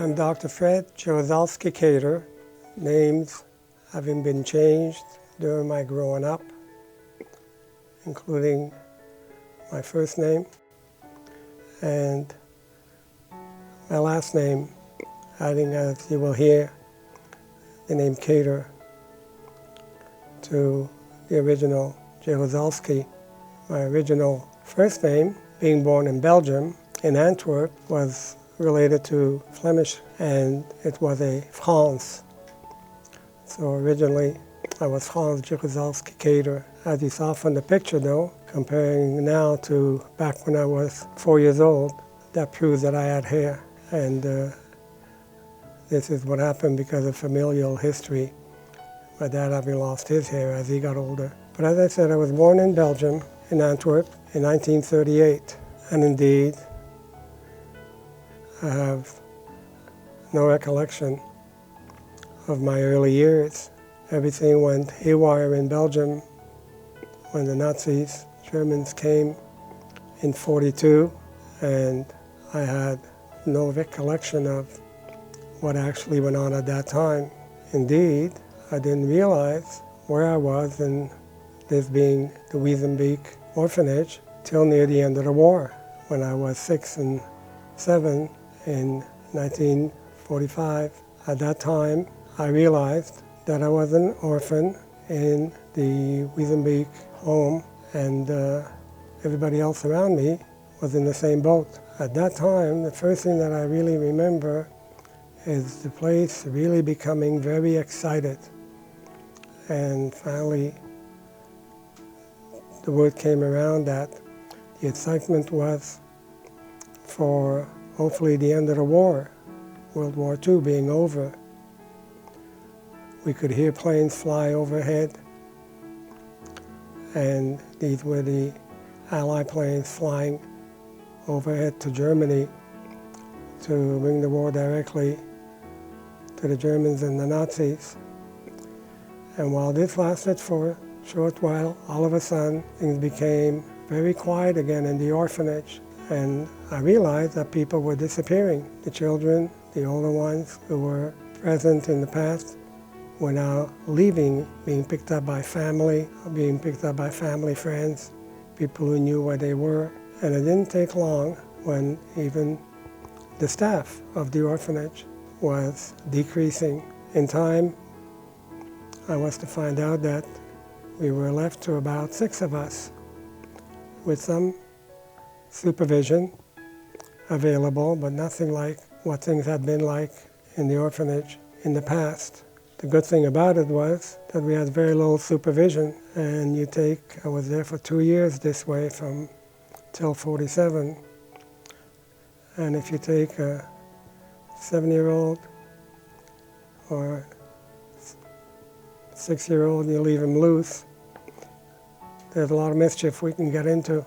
I'm Dr. Fred Jaruzelski Kader, names having been changed during my growing up, including my first name and my last name, adding, as you will hear, the name Kader to the original Jaruzelski. My original first name, being born in Belgium, in Antwerp, was related to Flemish, and it was a Frans. So originally, I was Frans Jaruzelski Kader. As you saw from the picture though, comparing now to back when I was 4 years old, that proves that I had hair. And this is what happened because of familial history. My dad having lost his hair as he got older. But as I said, I was born in Belgium, in Antwerp, in 1938. And indeed, I have no recollection of my early years. Everything went haywire in Belgium when the Nazis, Germans came in '42, and I had no recollection of what actually went on at that time. Indeed, I didn't realize where I was in this being the Wiesenbeek orphanage till near the end of the war. When I was 6 and 7 in 1945, at that time I realized that I was an orphan in the Wiesenbeek home, and everybody else around me was in the same boat. At that time, the first thing that I really remember is the place really becoming very excited. And finally, the word came around that the excitement was for hopefully the end of the war, World War II being over. We could hear planes fly overhead, and these were the Allied planes flying overhead to Germany to bring the war directly to the Germans and the Nazis. And while this lasted for a short while, all of a sudden things became very quiet again in the orphanage. And I realized that people were disappearing. The children, the older ones who were present in the past, were now leaving, being picked up by family, being picked up by family friends, people who knew where they were. And it didn't take long when even the staff of the orphanage was decreasing. In time, I was to find out that we were left to about 6 of us, with some supervision available, but nothing like what things had been like in the orphanage in the past. The good thing about it was that we had very little supervision, and I was there for 2 years this way from till 47. And if you take a 7-year-old or 6-year-old and you leave him loose, there's a lot of mischief we can get into.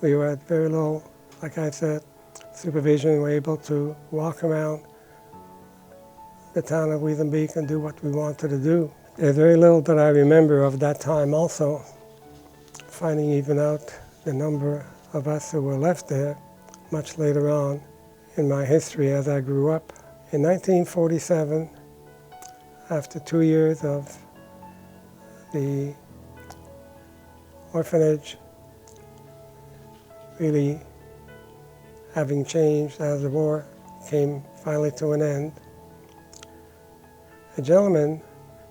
We were at very little, like I said, supervision. We were able to walk around the town of Wiesenbeek and do what we wanted to do. There's very little that I remember of that time also. Finding even out the number of us who were left there much later on in my history as I grew up. In 1947, after 2 years of the orphanage really having changed as the war came finally to an end, a gentleman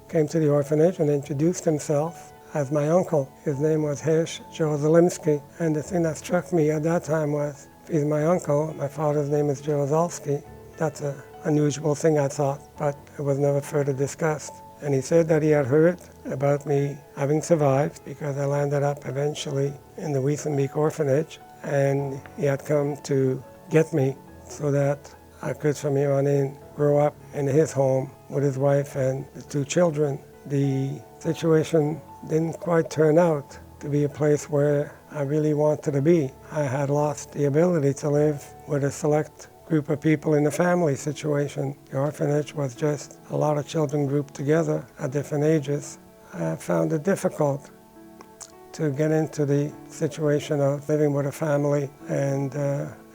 came to the orphanage and introduced himself as my uncle. His name was Hersh Jaruzelski, and the thing that struck me at that time was, if he's my uncle, my father's name is Jaruzelski, that's an unusual thing, I thought, but it was never further discussed. And he said that he had heard about me having survived because I landed up eventually in the Wiesenbeek orphanage, and he had come to get me so that I could from here on in grow up in his home with his wife and the 2 children. The situation didn't quite turn out to be a place where I really wanted to be. I had lost the ability to live with a select group of people in a family situation. The orphanage was just a lot of children grouped together at different ages. I found it difficult to get into the situation of living with a family, and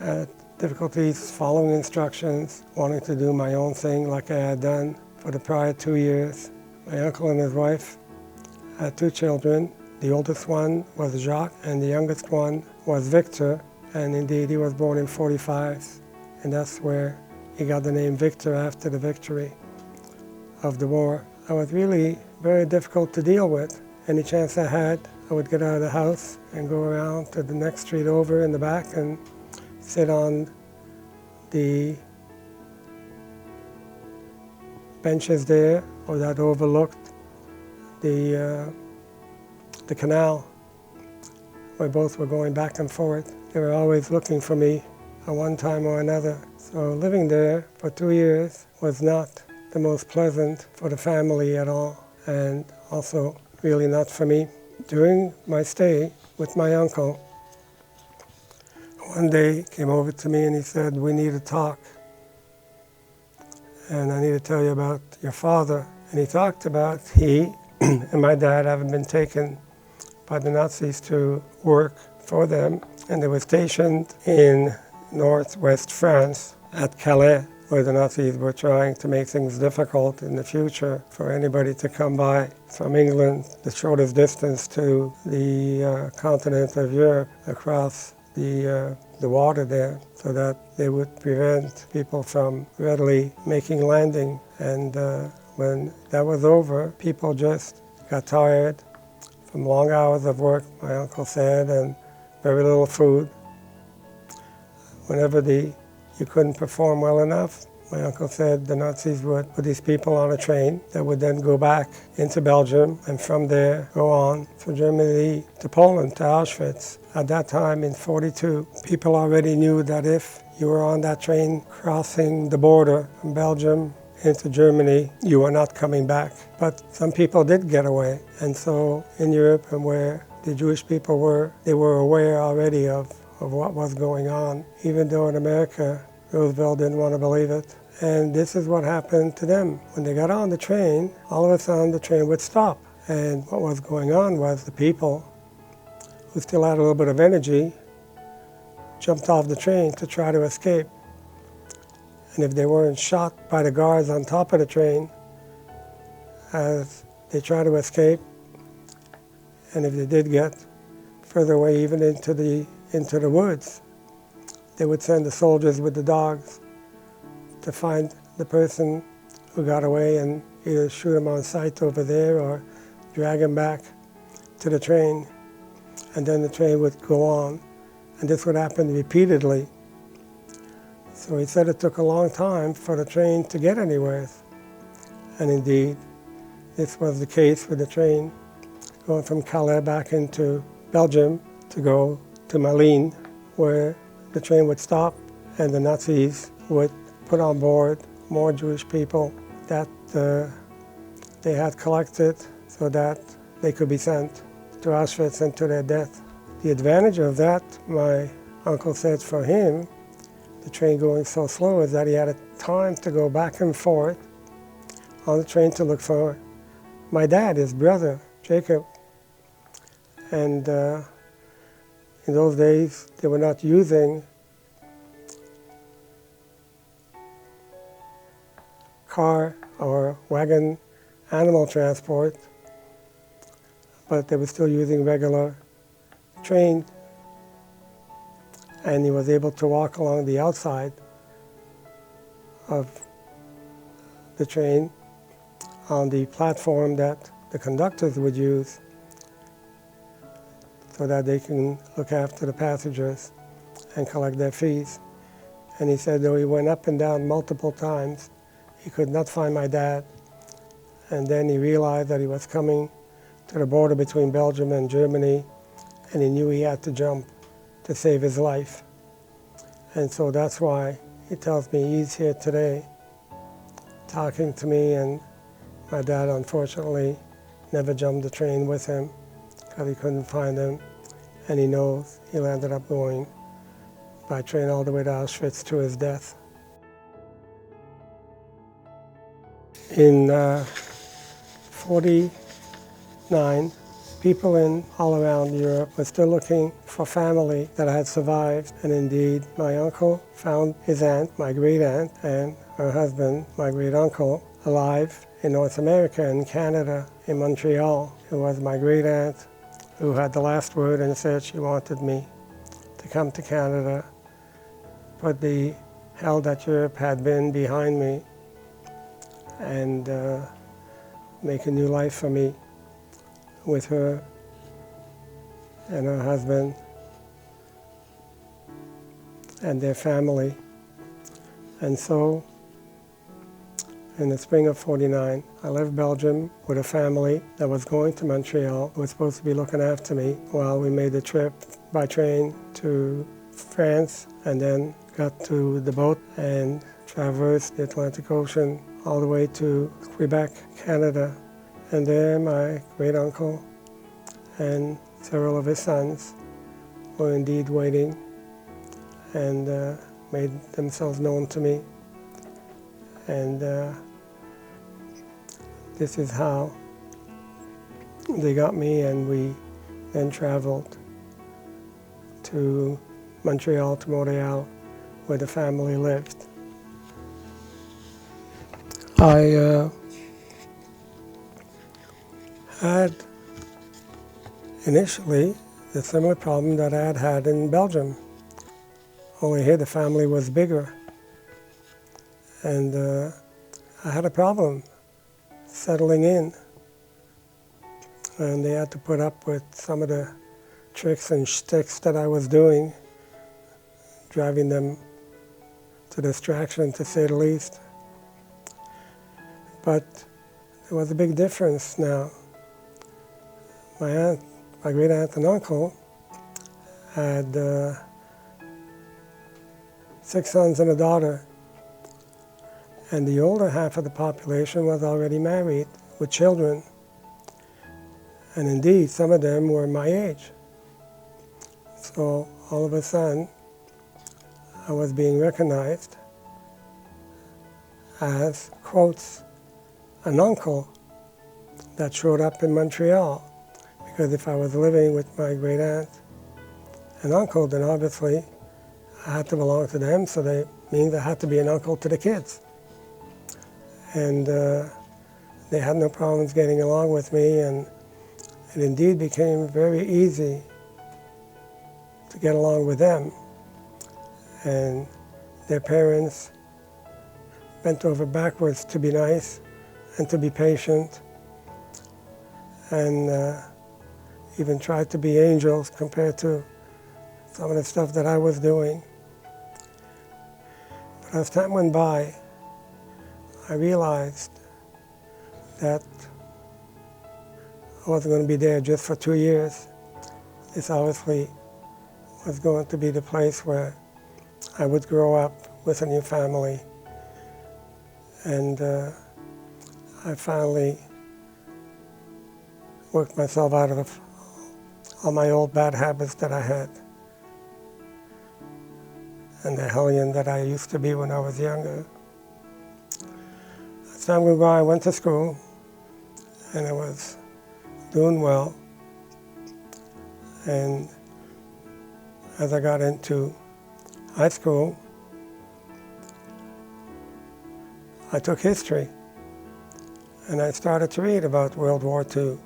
at difficulties following instructions, wanting to do my own thing like I had done for the prior 2 years. My uncle and his wife had 2 children. The oldest one was Jacques, and the youngest one was Victor, and indeed he was born in 45, and that's where he got the name Victor after the victory of the war. I was really very difficult to deal with. Any chance I had, I would get out of the house and go around to the next street over in the back and sit on the benches there, or that overlooked the canal, where both were going back and forth. They were always looking for me at one time or another. So living there for 2 years was not the most pleasant for the family at all, and also really not for me. During my stay with my uncle, one day he came over to me and he said, "We need to talk, and I need to tell you about your father." And he talked about he and my dad having been taken by the Nazis to work for them, and they were stationed in northwest France at Calais, where the Nazis were trying to make things difficult in the future for anybody to come by from England, the shortest distance to the continent of Europe, across the water there, so that they would prevent people from readily making landing. And when that was over, people just got tired from long hours of work, my uncle said, and very little food. Whenever you couldn't perform well enough, my uncle said the Nazis would put these people on a train that would then go back into Belgium, and from there go on from Germany to Poland, to Auschwitz. At that time, in 42, people already knew that if you were on that train crossing the border from Belgium into Germany, you were not coming back. But some people did get away, and so in Europe, and where the Jewish people were, they were aware already of what was going on, even though in America, Roosevelt didn't want to believe it. And this is what happened to them. When they got on the train, all of a sudden the train would stop. And what was going on was the people who still had a little bit of energy jumped off the train to try to escape. And if they weren't shot by the guards on top of the train as they tried to escape, and if they did get further away, even into the woods, they would send the soldiers with the dogs to find the person who got away and either shoot him on sight over there or drag him back to the train. And then the train would go on. And this would happen repeatedly. So he said it took a long time for the train to get anywhere. And indeed, this was the case with the train going from Calais back into Belgium to go to Malines, where the train would stop and the Nazis would put on board more Jewish people that they had collected so that they could be sent to Auschwitz and to their death. The advantage of that, my uncle said, for him, the train going so slow, is that he had a time to go back and forth on the train to look for my dad, his brother, Jacob. And in those days, they were not using car or wagon animal transport, but they were still using regular train. And he was able to walk along the outside of the train on the platform that the conductors would use so that they can look after the passengers and collect their fees. And he said though he went up and down multiple times, he could not find my dad. And then he realized that he was coming to the border between Belgium and Germany, and he knew he had to jump to save his life. And so that's why he tells me he's here today talking to me, and my dad unfortunately never jumped the train with him because he couldn't find him, and he knows he ended up going by train all the way to Auschwitz to his death. In 49, People all around Europe were still looking for family that had survived, and indeed my uncle found his aunt, my great aunt, and her husband, my great uncle, alive in North America, in Canada, in Montreal. It was my great aunt who had the last word and said she wanted me to come to Canada, put the hell that Europe had been behind me, and make a new life for me with her and her husband and their family. And so, in the spring of '49, I left Belgium with a family that was going to Montreal, who was supposed to be looking after me while we made the trip by train to France, and then got to the boat and traversed the Atlantic Ocean all the way to Quebec, Canada. And there my great uncle and several of his sons were indeed waiting and made themselves known to me. And this is how they got me, and we then traveled to Montreal, to Montreal, where the family lived. I had initially the similar problem that I had had in Belgium, only here the family was bigger. And I had a problem settling in, and they had to put up with some of the tricks and shticks that I was doing, driving them to distraction, to say the least. But there was a big difference now. My great aunt and uncle had 6 sons and a daughter, and the older half of the population was already married with children. And indeed, some of them were my age. So all of a sudden, I was being recognized as, quotes, an uncle that showed up in Montreal. Because if I was living with my great aunt and uncle, then obviously I had to belong to them, so that means I had to be an uncle to the kids. And they had no problems getting along with me, and it indeed became very easy to get along with them. And their parents bent over backwards to be nice and to be patient, and even tried to be angels compared to some of the stuff that I was doing. But as time went by, I realized that I wasn't going to be there just for 2 years. This obviously was going to be the place where I would grow up with a new family. And I finally worked myself out of all my old bad habits that I had, and the hellion that I used to be when I was younger. As time went by, I went to school, and I was doing well. And as I got into high school, I took history, and I started to read about World War II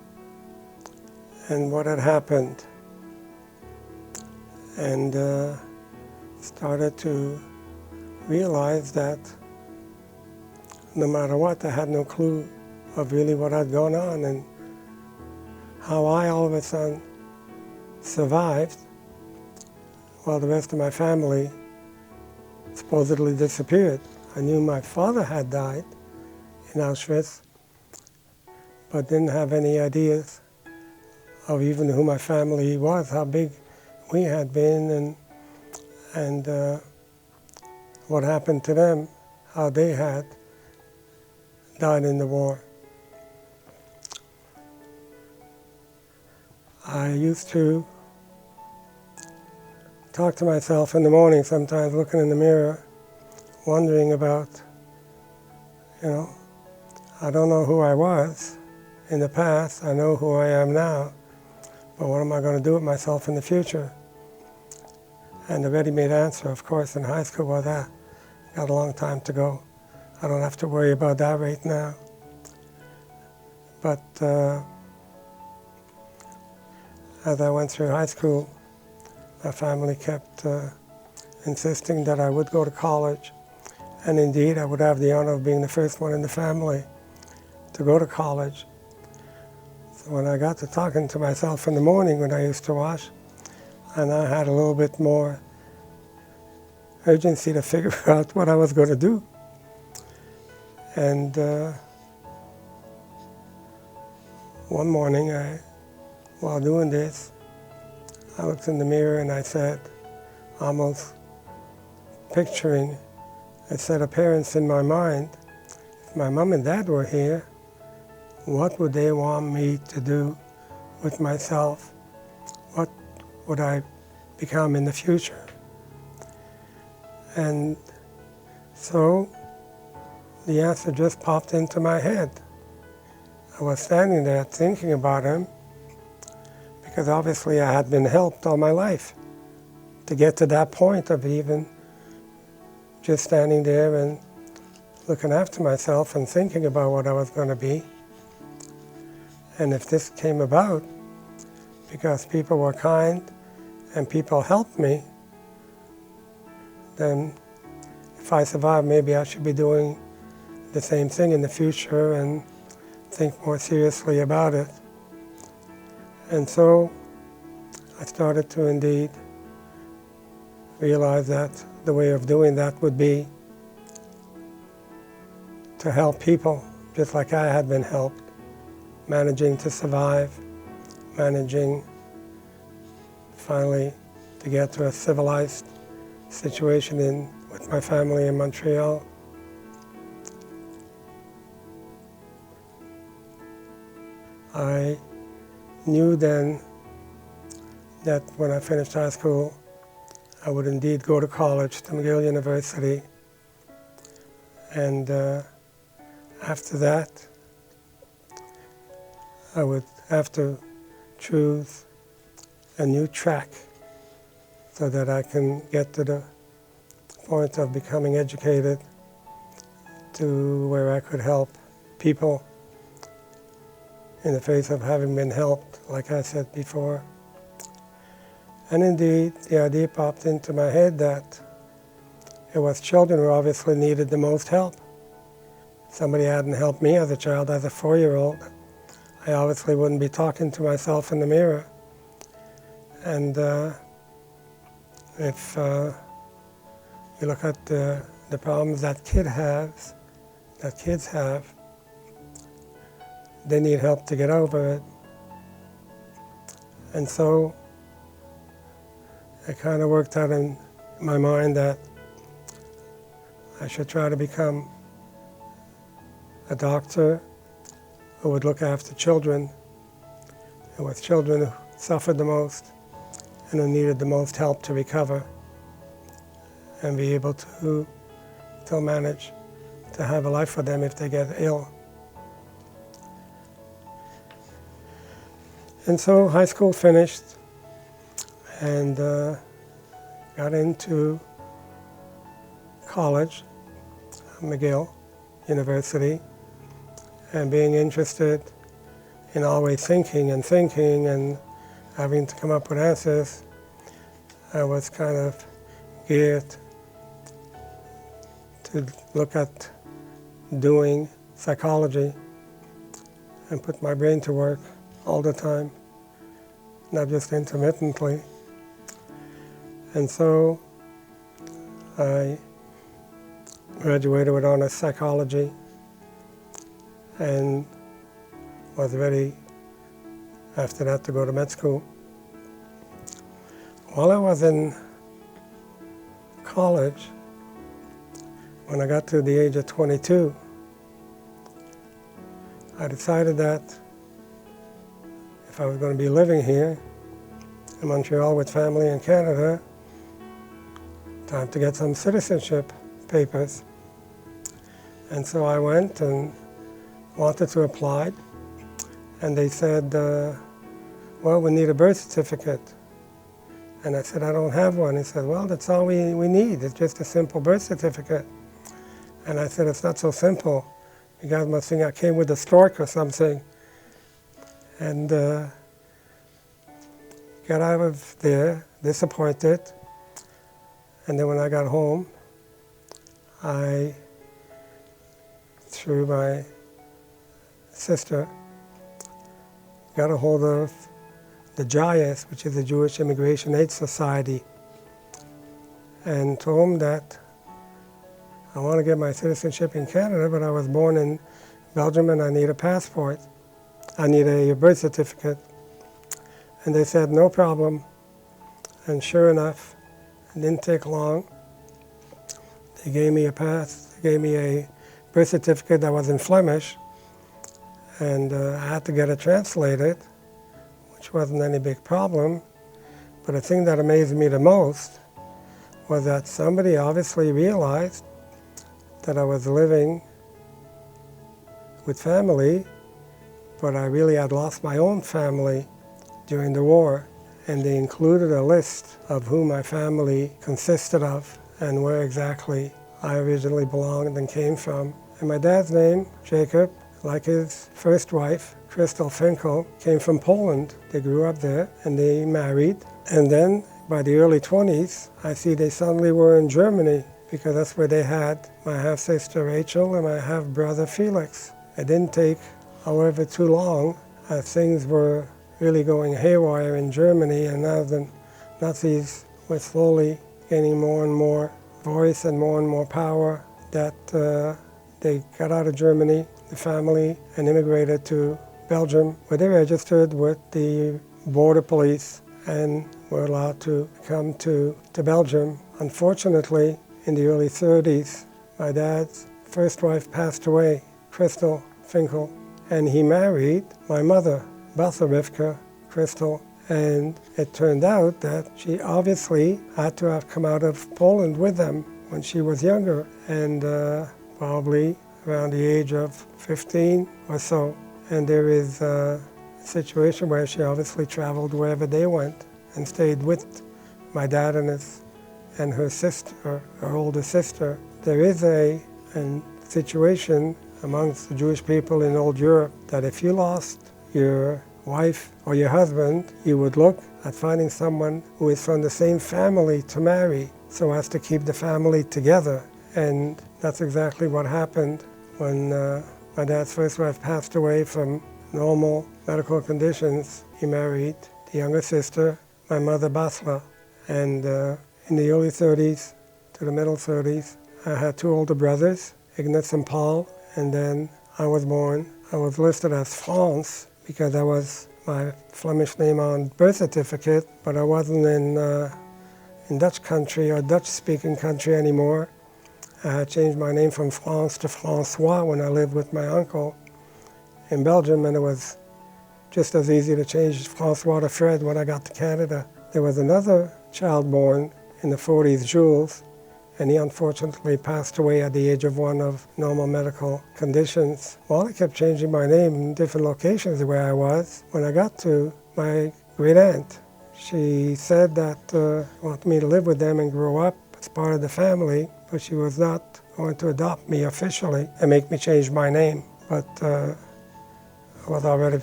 and what had happened, and started to realize that no matter what, I had no clue of really what had gone on and how I all of a sudden survived while the rest of my family supposedly disappeared. I knew my father had died in Auschwitz, but didn't have any ideas of even who my family was, how big we had been, and what happened to them, how they had died in the war. I used to talk to myself in the morning sometimes, looking in the mirror, wondering about, I don't know who I was in the past, I know who I am now, but what am I going to do with myself in the future? And the ready-made answer, of course, in high school was that got a long time to go. I don't have to worry about that right now. But as I went through high school, my family kept insisting that I would go to college. And indeed, I would have the honor of being the first one in the family to go to college. So when I got to talking to myself in the morning when I used to wash, and I had a little bit more urgency to figure out what I was going to do. And one morning, while doing this, I looked in the mirror and I said, almost picturing a set of parents in my mind, if my mom and dad were here, what would they want me to do with myself? What would I become in the future? And so the answer just popped into my head. I was standing there thinking about him because obviously I had been helped all my life to get to that point of even just standing there and looking after myself and thinking about what I was going to be. And if this came about because people were kind and people helped me, then if I survive, maybe I should be doing the same thing in the future and think more seriously about it. And so I started to indeed realize that the way of doing that would be to help people just like I had been helped, managing to survive, managing finally to get to a civilized situation with my family in Montreal. I knew then that when I finished high school, I would indeed go to college, to McGill University, and after that, I would have to choose a new track so that I can get to the point of becoming educated to where I could help people in the face of having been helped, like I said before. And indeed, the idea popped into my head that it was children who obviously needed the most help. Somebody hadn't helped me as a child, as a 4-year-old. I obviously wouldn't be talking to myself in the mirror. And if you look at the problems that kids have, they need help to get over it. And so it kind of worked out in my mind that I should try to become a doctor who would look after children, and with children who suffered the most and who needed the most help to recover and be able to still manage to have a life for them if they get ill. And so high school finished and got into college, McGill University, and being interested in always thinking and having to come up with answers, I was kind of geared to look at doing psychology and put my brain to work all the time, not just intermittently. And so I graduated with honors psychology and was ready after that to go to med school. While I was in college, when I got to the age of 22, I decided that if I was going to be living here in Montreal with family in Canada, time to get some citizenship papers. And so I went and wanted to apply, and they said, well, we need a birth certificate. And I said, I don't have one. He said, well, that's all we need. It's just a simple birth certificate. And I said, it's not so simple. You guys must think I came with a stork or something. And got out of there, disappointed. And then when I got home, I, through my sister, got a hold of the JIAS, which is the Jewish Immigration Aid Society, and told them that I want to get my citizenship in Canada, but I was born in Belgium and I need a passport. I need a birth certificate. And they said, no problem. And sure enough, it didn't take long. They gave me a birth certificate that was in Flemish, and I had to get it translated, which wasn't any big problem. But the thing that amazed me the most was that somebody obviously realized that I was living with family, but I really had lost my own family during the war. And they included a list of who my family consisted of and where exactly I originally belonged and came from. And my dad's name, Jacob, like his first wife, Crystal Finkel, came from Poland. They grew up there and they married. And then by the early 20s, I see they suddenly were in Germany, because that's where they had my half-sister Rachel and my half-brother Felix. It didn't take, however, too long, as things were really going haywire in Germany, and now the Nazis were slowly gaining more and more voice and more power, that they got out of Germany, the family, and immigrated to Belgium, where they registered with the border police and were allowed to come to Belgium. Unfortunately, in the early 30s, my dad's first wife passed away, Crystal Finkel, and he married my mother, Bassa Rivka Crystal, and it turned out that she obviously had to have come out of Poland with them when she was younger, and probably around the age of 15 or so. And there is a situation where she obviously traveled wherever they went and stayed with my dad and her sister, her older sister. There is a situation amongst the Jewish people in old Europe that if you lost your wife or your husband, you would look at finding someone who is from the same family to marry, so as to keep the family together. And that's exactly what happened when my dad's first wife passed away from normal medical conditions. He married the younger sister, my mother Basla. And in the early 30s to the middle 30s, I had two older brothers, Ignaz and Paul, and then I was born. I was listed as France because that was my Flemish name on birth certificate, but I wasn't in Dutch country or Dutch-speaking country anymore. I had changed my name from France to Francois when I lived with my uncle in Belgium, and it was just as easy to change Francois to Fred when I got to Canada. There was another child born in the 40s, Jules, and he unfortunately passed away at the age of 1 of normal medical conditions. Well, I kept changing my name in different locations where I was. When I got to my great aunt, she said that she wanted me to live with them and grow up as part of the family, but she was not going to adopt me officially and make me change my name. But I was already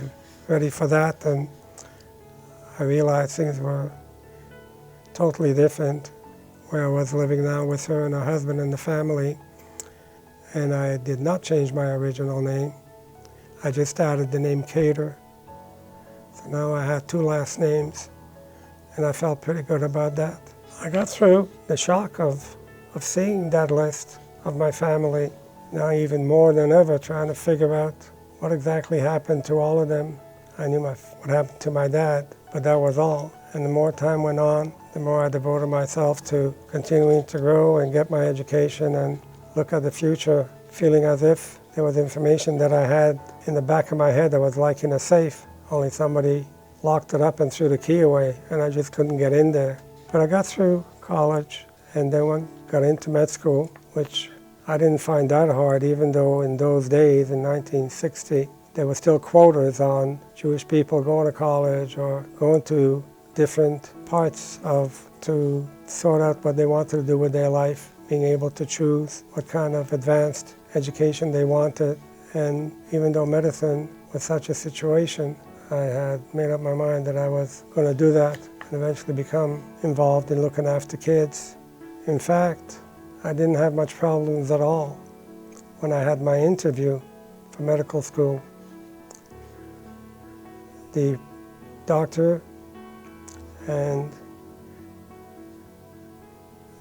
ready for that, and I realized things were totally different where I was living now with her and her husband and the family. And I did not change my original name. I just added the name Kader. So now I had 2 last names, and I felt pretty good about that. I got through the shock of seeing that list of my family, now even more than ever trying to figure out what exactly happened to all of them. I knew what happened to my dad, but that was all. And the more time went on, the more I devoted myself to continuing to grow and get my education and look at the future, feeling as if there was information that I had in the back of my head that was like in a safe, only somebody locked it up and threw the key away, and I just couldn't get in there. But I got through college and then got into med school, which I didn't find that hard, even though in those days, in 1960, there were still quotas on Jewish people going to college or going to different parts to sort out what they wanted to do with their life, being able to choose what kind of advanced education they wanted. And even though medicine was such a situation, I had made up my mind that I was going to do that and eventually become involved in looking after kids. In fact, I didn't have much problems at all when I had my interview for medical school. The doctor and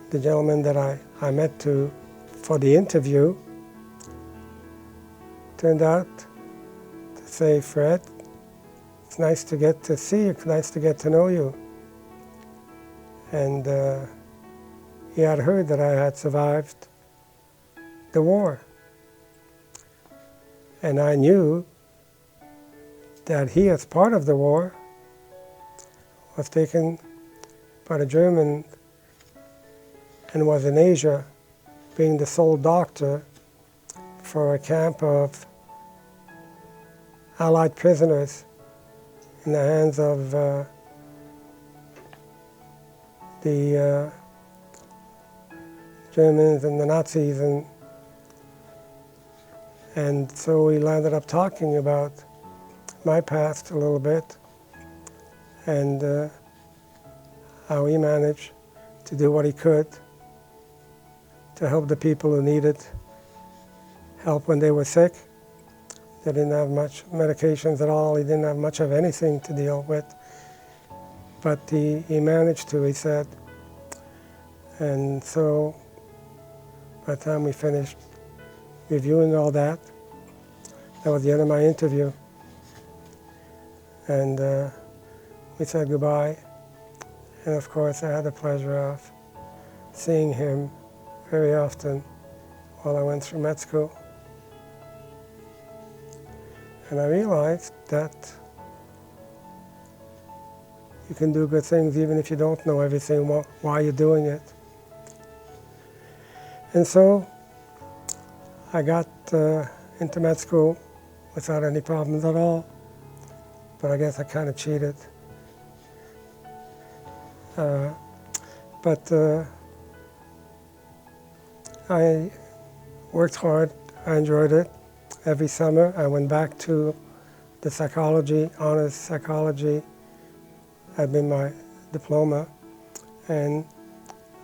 the gentleman that I met for the interview turned out to say, "Fred, it's nice to get to see you, it's nice to get to know you." And he had heard that I had survived the war. And I knew that he, as part of the war, was taken by the Germans and was in Asia, being the sole doctor for a camp of Allied prisoners in the hands of the Germans and the Nazis, and so we landed up talking about my past a little bit and how he managed to do what he could to help the people who needed help when they were sick. They didn't have much medications at all. He didn't have much of anything to deal with. But he managed to, he said. And so by the time we finished reviewing all that, that was the end of my interview. And we said goodbye. And of course, I had the pleasure of seeing him very often while I went through med school. And I realized that you can do good things even if you don't know everything, why you're doing it. And so I got into med school without any problems at all, but I guess I kind of cheated. But I worked hard, I enjoyed it. Every summer I went back to the psychology, honors psychology, had been my diploma, and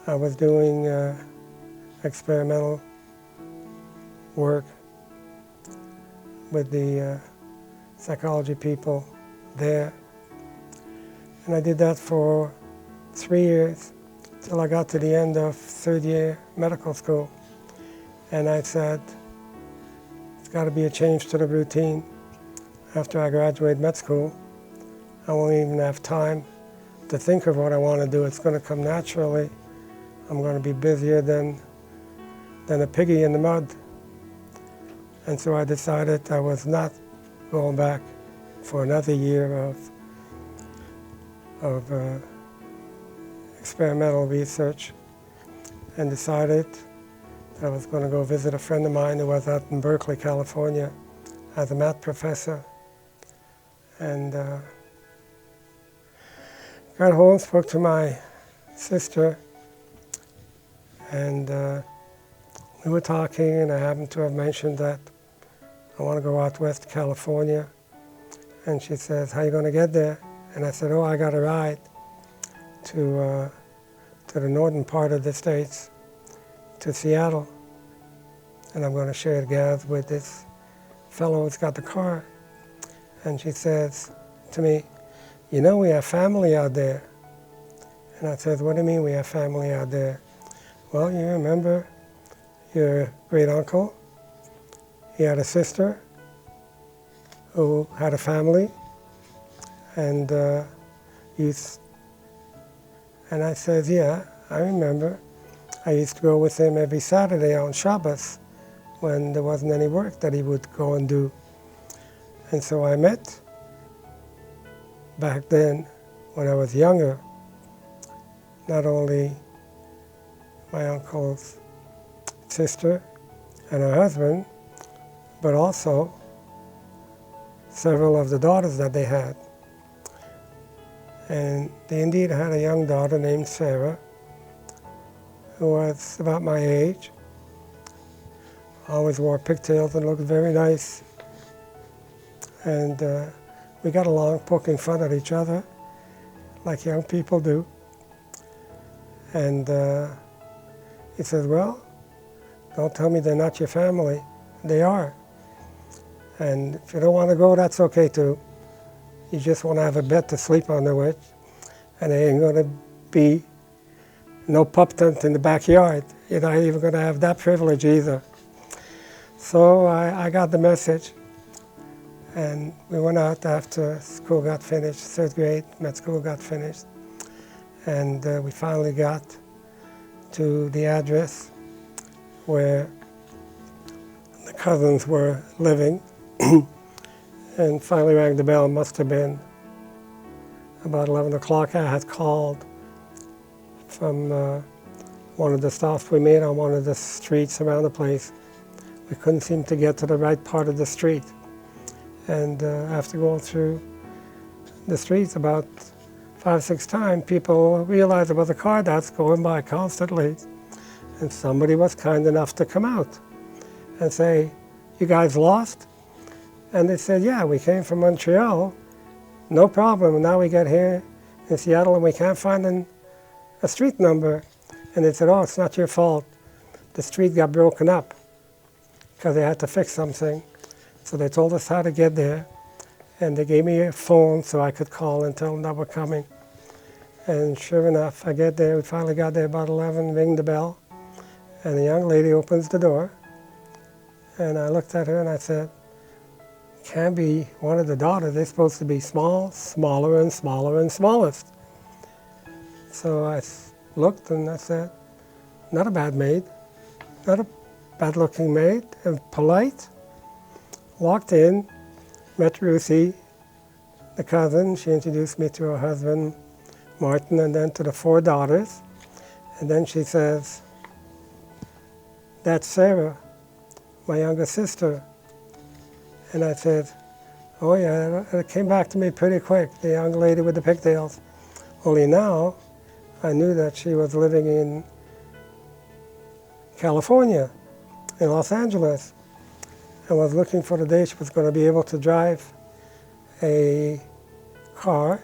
I was doing experimental work with the psychology people there. And I did that for 3 years till I got to the end of third year medical school. And I said, it's got to be a change to the routine. After I graduate med school, I won't even have time to think of what I want to do. It's going to come naturally. I'm going to be busier than a piggy in the mud. And so I decided I was not going back for another year of experimental research, and decided that I was going to go visit a friend of mine who was out in Berkeley, California, as a math professor. And got home, spoke to my sister, and we were talking, and I happened to have mentioned that I want to go out west to California. And she says, how are you going to get there? And I said, oh, I got a ride to the northern part of the States, to Seattle. And I'm going to share gas with this fellow who's got the car. And she says to me, you know, we have family out there. And I said, what do you mean we have family out there? Well, you remember your great uncle? He had a sister who had a family, and and I said, yeah, I remember. I used to go with him every Saturday on Shabbos when there wasn't any work that he would go and do. And so I met, back then, when I was younger, not only my uncle's sister and her husband, but also several of the daughters that they had. And they indeed had a young daughter named Sarah, who was about my age, always wore pigtails and looked very nice. And we got along, poking fun at each other, like young people do. And he says, well, don't tell me they're not your family. They are. And if you don't want to go, that's okay too. You just want to have a bed to sleep under with, and there ain't going to be no pup tent in the backyard. You're not even going to have that privilege either. So I got the message, and we went out after school got finished, third grade, med school got finished, and we finally got to the address where the cousins were living, and finally rang the bell. Must have been about 11 o'clock. I had called from one of the stops we made on one of the streets around the place. We couldn't seem to get to the right part of the street. And after going through the streets about 5 or 6 times, people realized there was a car that's going by constantly. And somebody was kind enough to come out and say, you guys lost? And they said, yeah, we came from Montreal, no problem. Now we get here in Seattle and we can't find a street number. And they said, oh, it's not your fault. The street got broken up because they had to fix something. So they told us how to get there. And they gave me a phone so I could call and tell them that we're coming. And sure enough, I get there. We finally got there about 11, ring the bell. And the young lady opens the door. And I looked at her and I said, can't be one of the daughters. They're supposed to be small, smaller, and smaller, and smallest. So I looked and I said, not a bad maid, not a bad-looking maid, and polite. Walked in, met Ruthie, the cousin. She introduced me to her husband, Martin, and then to the 4 daughters. And then she says, that's Sarah, my younger sister. And I said, oh yeah, it came back to me pretty quick, the young lady with the pigtails. Only now, I knew that she was living in California, in Los Angeles, and was looking for the day she was going to be able to drive a car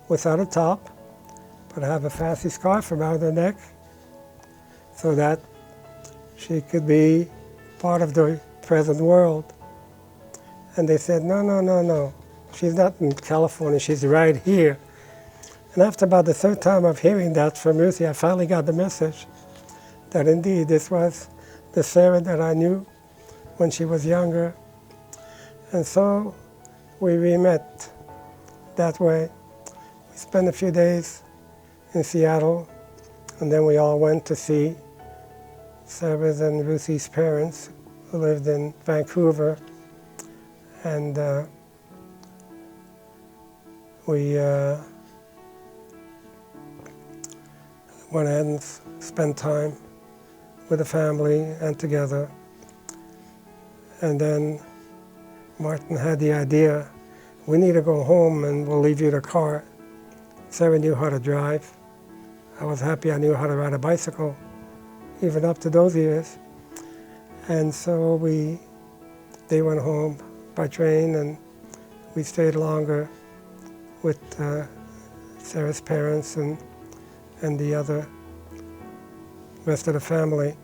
without a top, but have a fancy scarf around her neck so that she could be part of the present world. And they said, no, no, no, no. She's not in California, she's right here. And after about the 3rd time of hearing that from Ruthie, I finally got the message that indeed this was the Sarah that I knew when she was younger. And so we re-met that way. We spent a few days in Seattle, and then we all went to see Sarah's and Ruthie's parents, who lived in Vancouver. And we went ahead and spent time with the family and together. And then Martin had the idea, we need to go home and we'll leave you the car. Sarah knew how to drive. I was happy I knew how to ride a bicycle, even up to those years. And so they went home by train, and we stayed longer with Sarah's parents and the other rest of the family.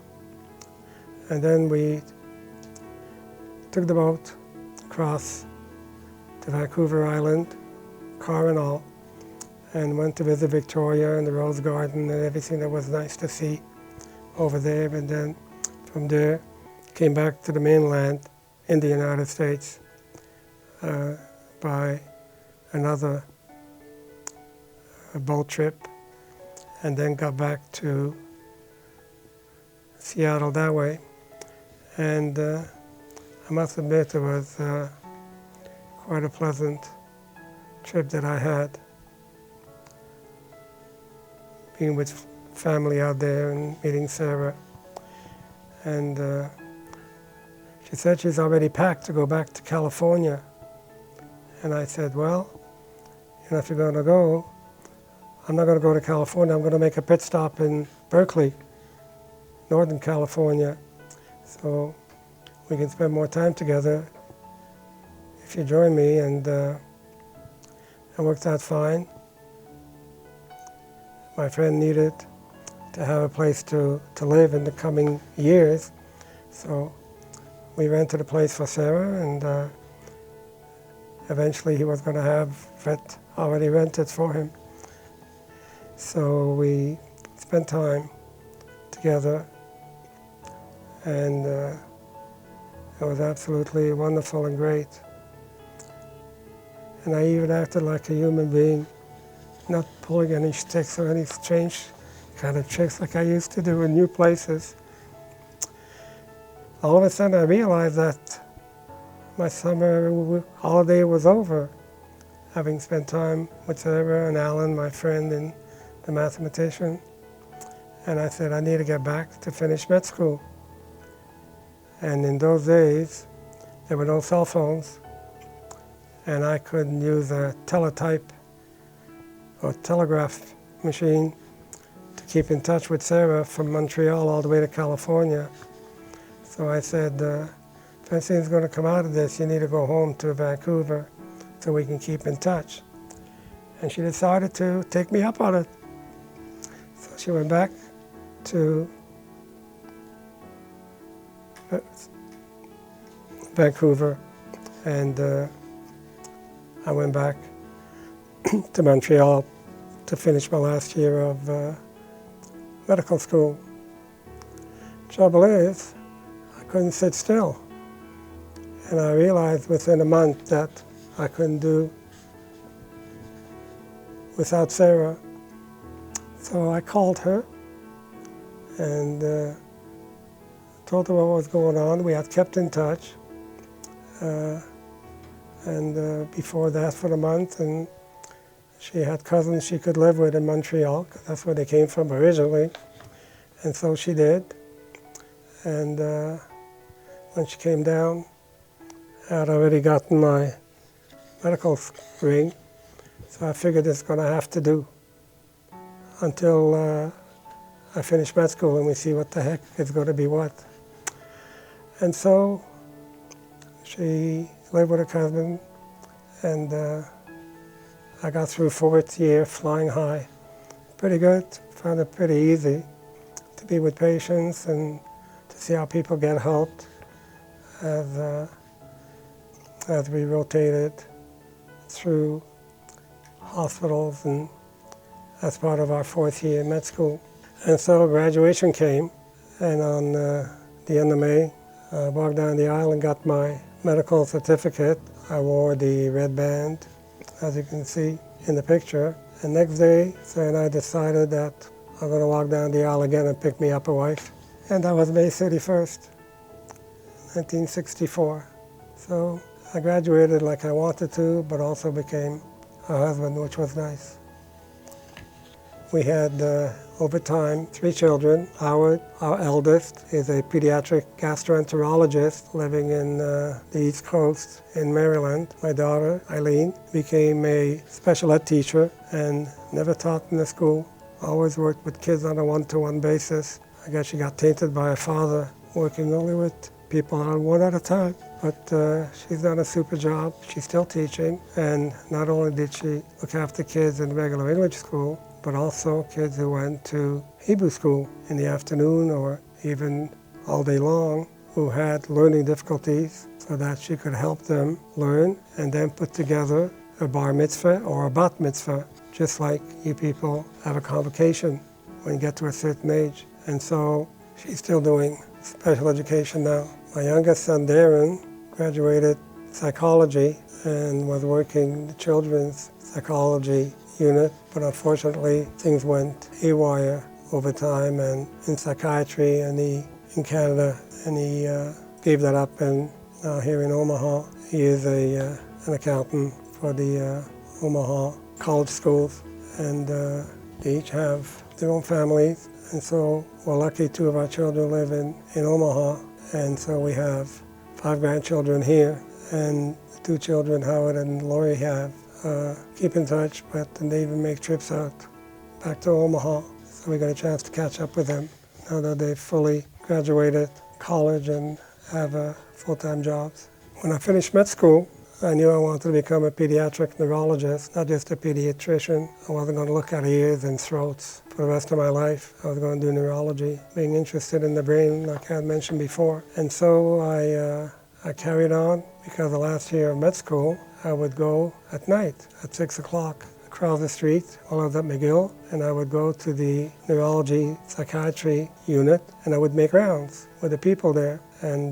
And then we took the boat across to Vancouver Island, car and all, and went to visit Victoria and the Rose Garden and everything that was nice to see over there. And then from there, came back to the mainland in the United States by another boat trip, and then got back to Seattle that way. And I must admit it was quite a pleasant trip that I had, being with family out there and meeting Sarah. And she said she's already packed to go back to California And I said, well, if you're going to go, I'm not going to go to California. I'm going to make a pit stop in Berkeley, Northern California, so we can spend more time together if you join me. And it worked out fine. My friend needed to have a place to live in the coming years, so we rented a place for Sarah, and eventually he was going to have it already rented for him. So we spent time together, and it was absolutely wonderful and great. And I even acted like a human being, not pulling any sticks or any strange kind of tricks like I used to do in new places. All of a sudden I realized that my summer holiday was over, having spent time with Sarah and Alan, my friend and the mathematician. And I said, I need to get back to finish med school. And in those days, there were no cell phones, and I couldn't use a teletype or telegraph machine to keep in touch with Sarah from Montreal all the way to California. So I said, if anything's going to come out of this, you need to go home to Vancouver so we can keep in touch. And she decided to take me up on it. So she went back to Vancouver, and I went back to Montreal to finish my last year of medical school. Trouble is, I couldn't sit still. And I realized within a month that I couldn't do without Sarah. So I called her and told her what was going on. We had kept in touch. Before that for a month, and she had cousins she could live with in Montreal, because that's where they came from originally, and so she did. And when she came down, I had already gotten my medical ring, so I figured it's going to have to do until I finish med school and we see what the heck is going to be what. And so she lived with her cousin, and I got through fourth year flying high. Pretty good, found it pretty easy to be with patients and to see how people get helped as we rotated through hospitals and as part of our fourth year in med school. And so graduation came, and on the end of May, I walked down the aisle and got my medical certificate. I wore the red band, as you can see in the picture. And next day, Sarah and I decided that I'm going to walk down the aisle again and pick me up a wife. And that was May 31st, 1964. So I graduated like I wanted to, but also became a husband, which was nice. We had, over time, 3 children. Howard, our eldest, is a pediatric gastroenterologist living in the East Coast in Maryland. My daughter, Eileen, became a special ed teacher and never taught in the school. Always worked with kids on a one-to-one basis. I guess she got tainted by her father, working only with people on one at a time. But she's done a super job. She's still teaching, and not only did she look after kids in regular English school, but also kids who went to Hebrew school in the afternoon or even all day long, who had learning difficulties, so that she could help them learn and then put together a bar mitzvah or a bat mitzvah, just like you people have a convocation when you get to a certain age. And so she's still doing special education now. My youngest son, Darren, graduated psychology and was working the children's psychology unit, but unfortunately things went haywire over time and in psychiatry and in Canada, and he gave that up, and now here in Omaha he is an accountant for the Omaha college schools, and they each have their own families, and so we're lucky 2 of our children live in Omaha, and so we have 5 grandchildren here, And the two children, Howard and Lori, have keep in touch, but they even make trips out back to Omaha. So we got a chance to catch up with them now that they've fully graduated college and have full-time jobs. When I finished med school, I knew I wanted to become a pediatric neurologist, not just a pediatrician. I wasn't going to look at ears and throats for the rest of my life. I was going to do neurology, being interested in the brain, like I had mentioned before. And so I carried on, because the last year of med school, I would go at night at 6 o'clock across the street while I was at McGill, and I would go to the neurology psychiatry unit, and I would make rounds with the people there and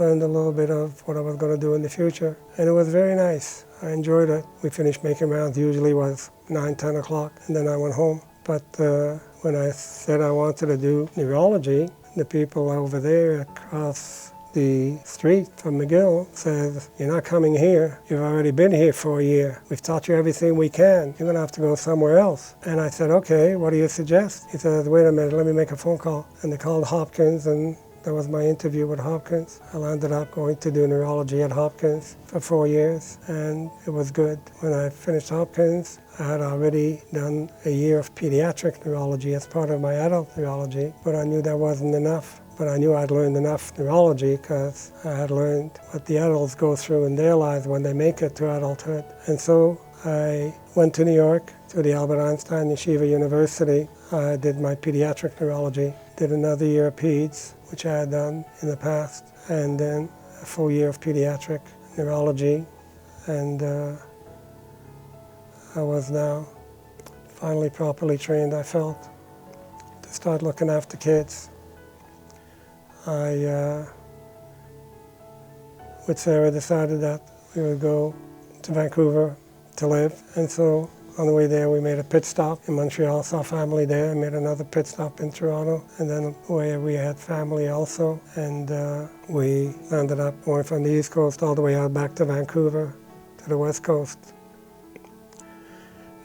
learned a little bit of what I was going to do in the future. And it was very nice. I enjoyed it. We finished making rounds, usually was 9, 10 o'clock, and then I went home. But when I said I wanted to do neurology, the people over there across the street from McGill says, "You're not coming here. You've already been here for a year. We've taught you everything we can. You're going to have to go somewhere else." And I said, "Okay, what do you suggest?" He said, "Wait a minute, let me make a phone call." And they called Hopkins, and that was my interview with Hopkins. I ended up going to do neurology at Hopkins for 4 years, and it was good. When I finished Hopkins, I had already done a year of pediatric neurology as part of my adult neurology, but I knew that wasn't enough. But I knew I'd learned enough neurology because I had learned what the adults go through in their lives when they make it to adulthood. And so I went to New York, to the Albert Einstein Yeshiva University. I did my pediatric neurology, did another year of peds, which I had done in the past, and then a full year of pediatric neurology. And I was now finally properly trained, I felt, to start looking after kids. With Sarah, decided that we would go to Vancouver to live. And so on the way there, we made a pit stop in Montreal, saw family there, and made another pit stop in Toronto. And then where we had family also. And we ended up going from the East Coast all the way out back to Vancouver, to the West Coast.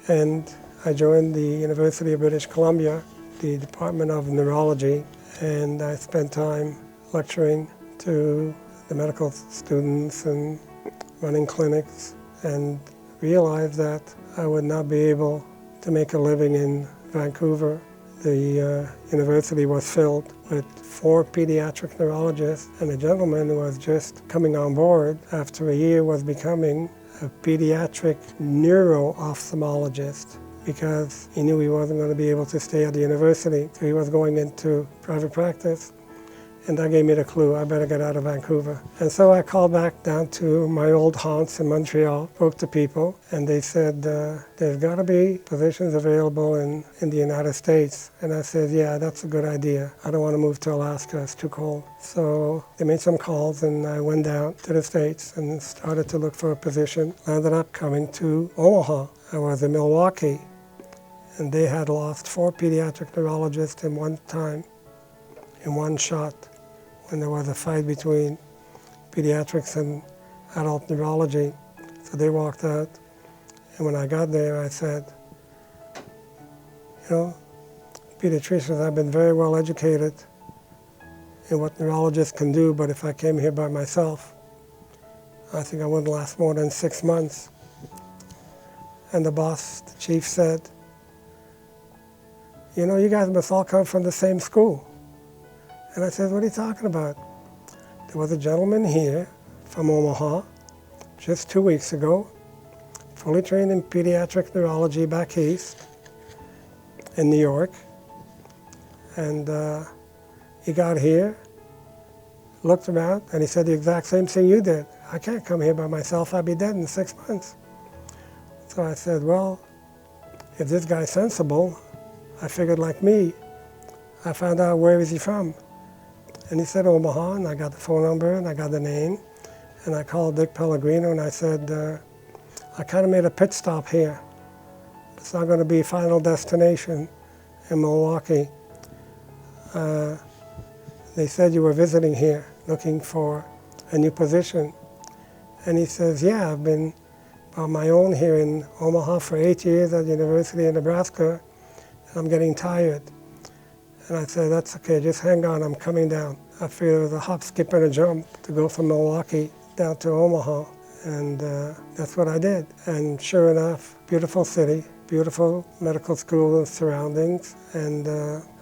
And I joined the University of British Columbia, the Department of Neurology, and I spent time lecturing to the medical students and running clinics, and realized that I would not be able to make a living in Vancouver. The university was filled with 4 pediatric neurologists, and a gentleman who was just coming on board after a year was becoming a pediatric neuro-ophthalmologist, because he knew he wasn't going to be able to stay at the university, so he was going into private practice. And that gave me the clue, I better get out of Vancouver. And so I called back down to my old haunts in Montreal, spoke to people, and they said, there's got to be positions available in the United States. And I said, yeah, that's a good idea. I don't want to move to Alaska, it's too cold. So they made some calls, and I went down to the States and started to look for a position. I ended up coming to Omaha. I was in Milwaukee, and they had lost 4 pediatric neurologists in one time, in one shot, when there was a fight between pediatrics and adult neurology. So they walked out, and when I got there, I said, you know, pediatricians have been very well educated in what neurologists can do, but if I came here by myself, I think I wouldn't last more than 6 months. And the boss, the chief, said, you know, you guys must all come from the same school. And I said, what are you talking about? There was a gentleman here from Omaha just 2 weeks ago, fully trained in pediatric neurology back east in New York. And he got here, looked around, and he said the exact same thing you did. I can't come here by myself, I'd be dead in 6 months. So I said, well, if this guy's sensible, I figured like me. I found out where is he from. And he said Omaha, and I got the phone number, and I got the name. And I called Dick Pellegrino, and I said, I kind of made a pit stop here. It's not going to be final destination in Milwaukee. They said you were visiting here, looking for a new position. And he says, yeah, I've been on my own here in Omaha for 8 years at the University of Nebraska, and I'm getting tired. And I said, that's okay, just hang on, I'm coming down. I figured it was a hop, skip, and a jump to go from Milwaukee down to Omaha, and that's what I did. And sure enough, beautiful city, beautiful medical school and surroundings, and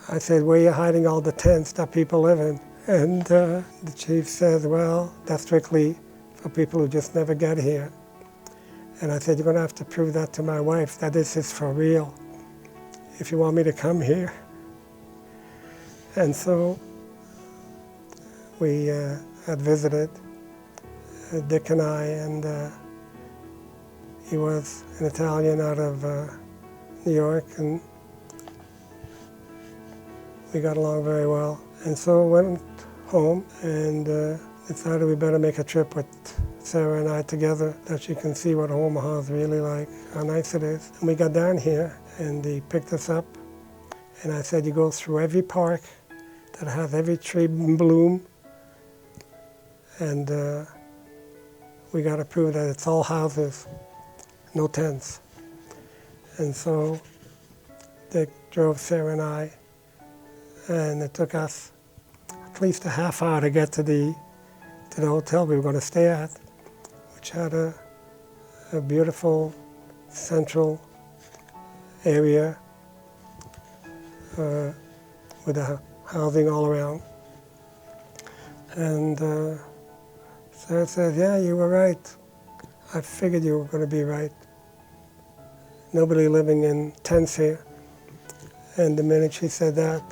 I said, where are you hiding all the tents that people live in? And the chief said, well, that's strictly for people who just never get here. And I said, you're going to have to prove that to my wife, that this is for real, if you want me to come here. And so we had visited, Dick and I, and he was an Italian out of New York, and we got along very well. And so went home and decided we better make a trip with Sarah and I together, that she can see what Omaha is really like, how nice it is. And we got down here, and he picked us up, and I said, you go through every park that has every tree in bloom, and we got to prove that it's all houses, no tents. And so Dick drove Sarah and I, and it took us at least a half hour to get to the hotel we were going to stay at, which had a beautiful central area with the housing all around. And Sarah said, yeah, you were right. I figured you were going to be right. Nobody living in tents here. And the minute she said that,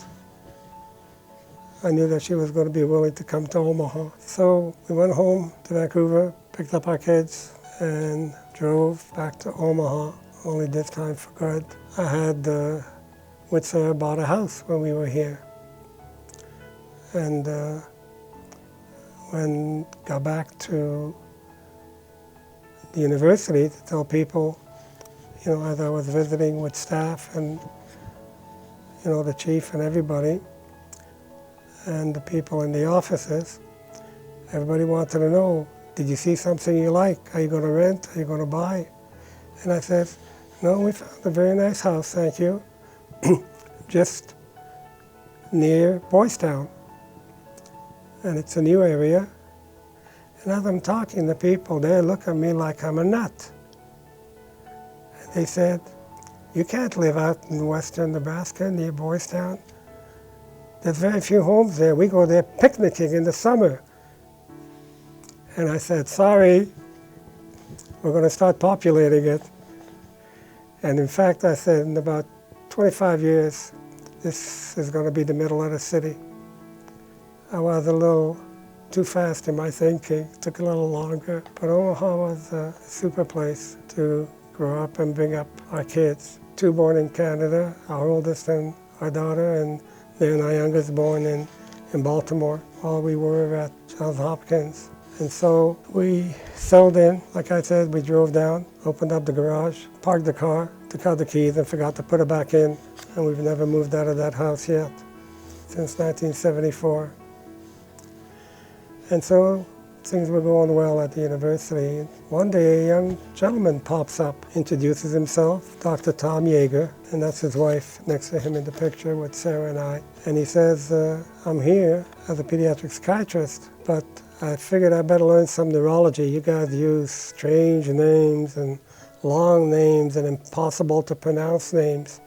I knew that she was going to be willing to come to Omaha. So we went home to Vancouver, picked up our kids, and drove back to Omaha, only this time for good. I had, with Sarah, bought a house when we were here. And when I got back to the university to tell people, as I was visiting with staff and, the chief and everybody, and the people in the offices, everybody wanted to know, did you see something you like? Are you going to rent? Are you going to buy? And I said, no, we found a very nice house, thank you, just near Boys Town. And it's a new area. And as I'm talking to people, they look at me like I'm a nut. And they said, you can't live out in western Nebraska near Boys Town. There's very few homes there. We go there picnicking in the summer. And I said, sorry, we're going to start populating it. And in fact, I said, in about 25 years, this is going to be the middle of the city. I was a little too fast in my thinking. It took a little longer. But Omaha was a super place to grow up and bring up our kids. Two born in Canada, our oldest and our daughter, and then our youngest born in Baltimore while we were at Johns Hopkins. And so we settled in. Like I said, we drove down, opened up the garage, parked the car, took out the keys and forgot to put it back in. And we've never moved out of that house yet since 1974. And so things were going well at the university. One day a young gentleman pops up, introduces himself, Dr. Tom Yeager, and that's his wife next to him in the picture with Sarah and I. And he says, I'm here as a pediatric psychiatrist, but I figured I better learn some neurology. You guys use strange names and long names and impossible to pronounce names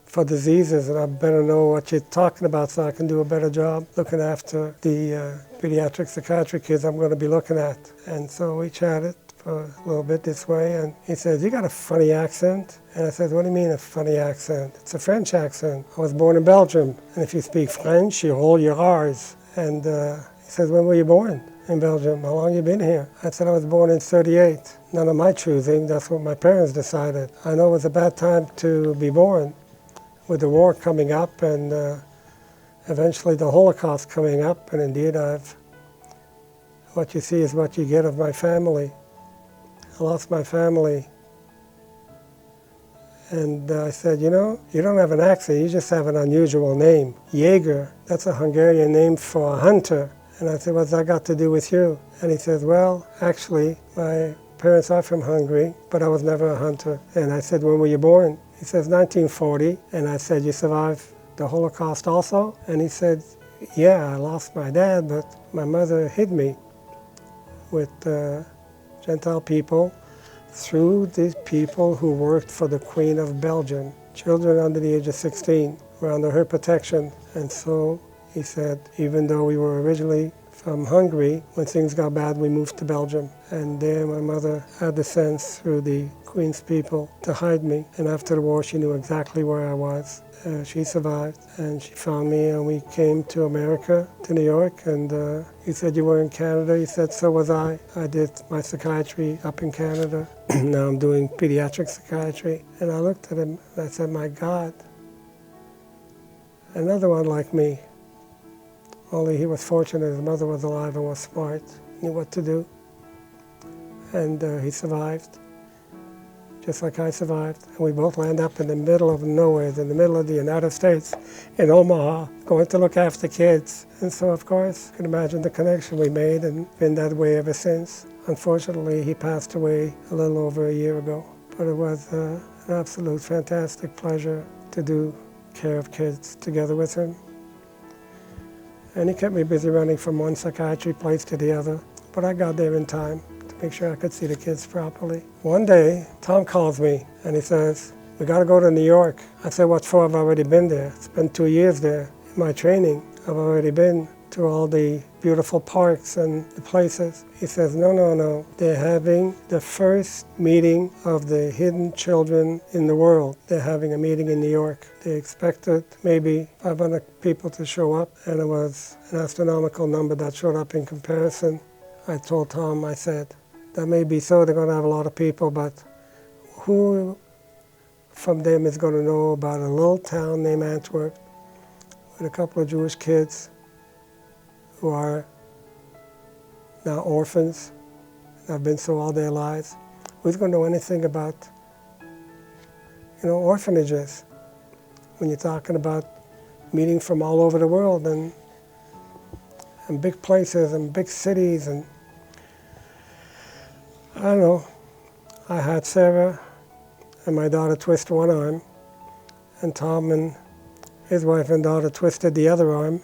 for diseases, and I better know what you're talking about so I can do a better job looking after the pediatric psychiatry kids I'm going to be looking at. And so we chatted for a little bit this way, and he said, you got a funny accent. And I said, what do you mean a funny accent? It's a French accent. I was born in Belgium, and if you speak French, you roll your R's. And he says, when were you born in Belgium? How long you been here? I said, I was born in '38. None of my choosing, that's what my parents decided. I know it was a bad time to be born, with the war coming up and eventually the Holocaust coming up, and indeed what you see is what you get of my family. I lost my family. And I said, you don't have an accent, you just have an unusual name. Jaeger, that's a Hungarian name for a hunter. And I said, what's that got to do with you? And he says, well, actually, my parents are from Hungary, but I was never a hunter. And I said, when were you born? He says, 1940. And I said, you survived the Holocaust also? And he said, yeah, I lost my dad, but my mother hid me with Gentile people through these people who worked for the Queen of Belgium. Children under the age of 16 were under her protection. And so he said, even though we were originally from Hungary, when things got bad, we moved to Belgium. And there my mother had the sense through the Queen's people to hide me. And after the war, she knew exactly where I was. She survived, and she found me, and we came to America, to New York, and he said, you were in Canada? He said, so was I. I did my psychiatry up in Canada. Now I'm doing pediatric psychiatry. And I looked at him, and I said, my God, another one like me. Only he was fortunate, his mother was alive and was smart, knew what to do. And he survived, just like I survived. And we both landed up in the middle of nowhere, in the middle of the United States, in Omaha, going to look after kids. And so, of course, you can imagine the connection we made, and been that way ever since. Unfortunately, he passed away a little over a year ago. But it was an absolute fantastic pleasure to do care of kids together with him. And he kept me busy running from one psychiatry place to the other. But I got there in time to make sure I could see the kids properly. One day, Tom calls me and he says, we got to go to New York. I said, what for? I've already been there. It's been 2 years there. In my training, I've already been to all the beautiful parks and the places. He says, no. They're having the first meeting of the hidden children in the world. They're having a meeting in New York. They expected maybe 500 people to show up, and it was an astronomical number that showed up in comparison. I told Tom, I said, that may be so, they're going to have a lot of people, but who from them is going to know about a little town named Antwerp with a couple of Jewish kids who are now orphans, have been so all their lives? Who's going to know anything about, orphanages when you're talking about meeting from all over the world and big places and big cities? And I don't know, I had Sarah and my daughter twist one arm, and Tom and his wife and daughter twisted the other arm,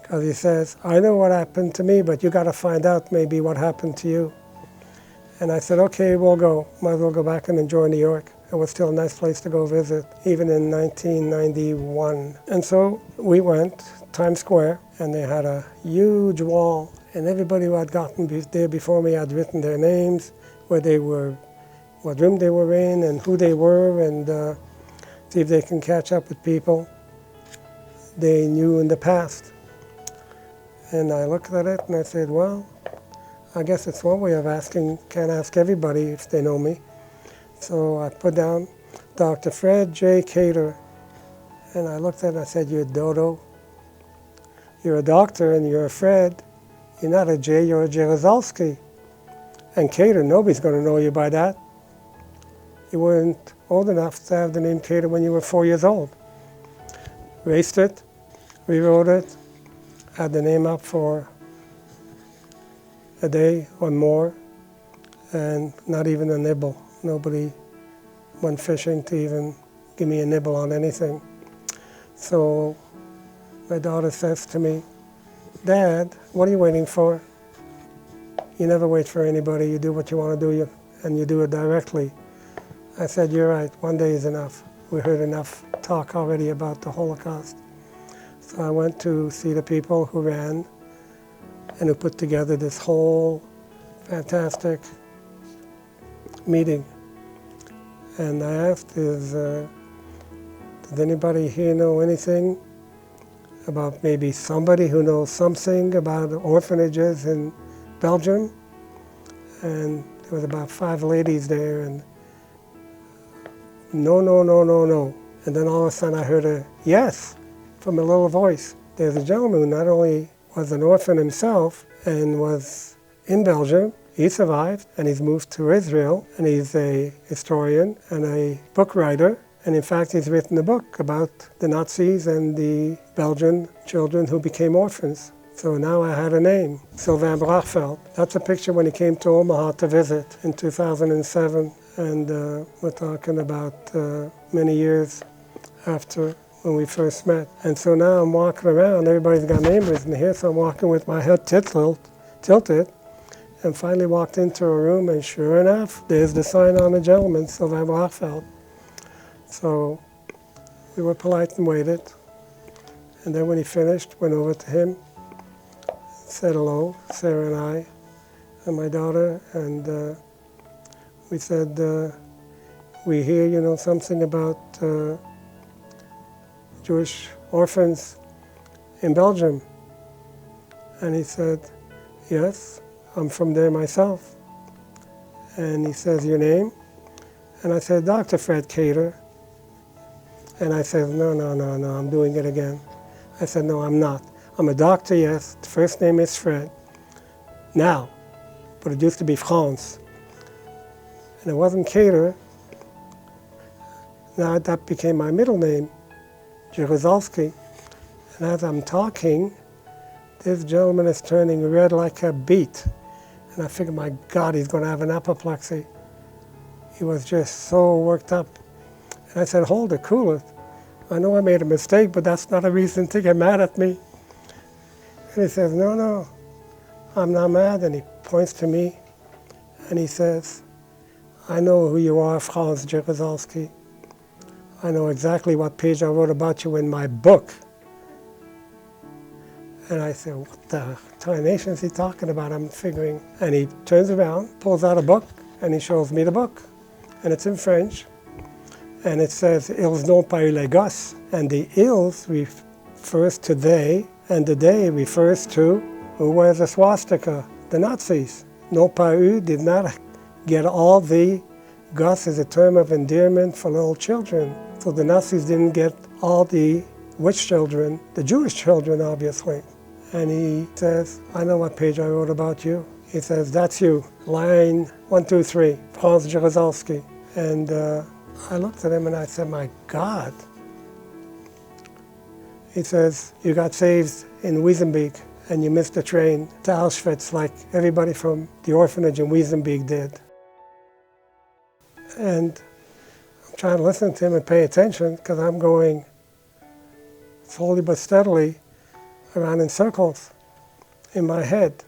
because he says, I know what happened to me, but you got to find out maybe what happened to you. And I said, okay, we'll go. Might as well go back and enjoy New York. It was still a nice place to go visit, even in 1991. And so we went, Times Square, and they had a huge wall, and everybody who had gotten there before me had written their names, where they were, what room they were in, and who they were, and see if they can catch up with people they knew in the past. And I looked at it and I said, well, I guess it's one way of asking. Can't ask everybody if they know me. So I put down Dr. Fred J. Kader. And I looked at it and I said, you're a dodo. You're a doctor and you're a Fred. You're not a J, you're a Jaruzelski. And Kader, nobody's going to know you by that. You weren't old enough to have the name Kader when you were 4 years old. Erased it, rewrote it, had the name up for a day or more, and not even a nibble. Nobody went fishing to even give me a nibble on anything. So my daughter says to me, Dad, what are you waiting for? You never wait for anybody. You do what you want to do, and you do it directly. I said, you're right, one day is enough. We heard enough talk already about the Holocaust. So I went to see the people who ran and who put together this whole fantastic meeting. And I asked, does anybody here know anything about maybe somebody who knows something about orphanages in Belgium? And there was about 5 ladies there, and no. And then all of a sudden I heard a yes from a little voice. There's a gentleman who not only was an orphan himself and was in Belgium, he survived, and he's moved to Israel, and he's a historian and a book writer. And in fact, he's written a book about the Nazis and the Belgian children who became orphans. So now I had a name, Sylvain Brachfeld. That's a picture when he came to Omaha to visit in 2007. And we're talking about many years after when we first met. And so now I'm walking around, everybody's got names written here, so I'm walking with my head tilted, and finally walked into a room, and sure enough, there's the sign on the gentleman, Sylvain Blachfeld. So we were polite and waited. And then when he finished, went over to him, said hello, Sarah and I, and my daughter, and we said, we hear you know something about Jewish orphans in Belgium. And he said, yes, I'm from there myself. And he says, your name? And I said, Dr. Fred Kader. And I said, no, I'm doing it again. I said, no, I'm not. I'm a doctor, yes. The first name is Fred. Now, but it used to be France. And it wasn't Kader. Now that became my middle name, Jaruzelski. And as I'm talking, this gentleman is turning red like a beet. And I figured, my God, he's going to have an apoplexy. He was just so worked up. And I said, hold it, cool it. I know I made a mistake, but that's not a reason to get mad at me. And he says, no, I'm not mad. And he points to me, and he says, I know who you are, Franz Jaruzelski. I know exactly what page I wrote about you in my book. And I said, what the tarnation is he talking about? I'm figuring. And he turns around, pulls out a book, and he shows me the book. And it's in French. And it says, ils n'ont pas eu les gosses. And the ils refers to they, and the they refers to who wears a swastika, the Nazis. N'ont pas eu did not get all the gosses is a term of endearment for little children. So the Nazis didn't get all the which children? The Jewish children, obviously. And he says, I know what page I wrote about you. He says, that's you, line 1, 2, 3, Franz Jaruzelski. And I looked at him and I said, my God. He says, you got saved in Wiesenbeek and you missed the train to Auschwitz like everybody from the orphanage in Wiesenbeek did. And I'm trying to listen to him and pay attention because I'm going slowly but steadily around in circles in my head.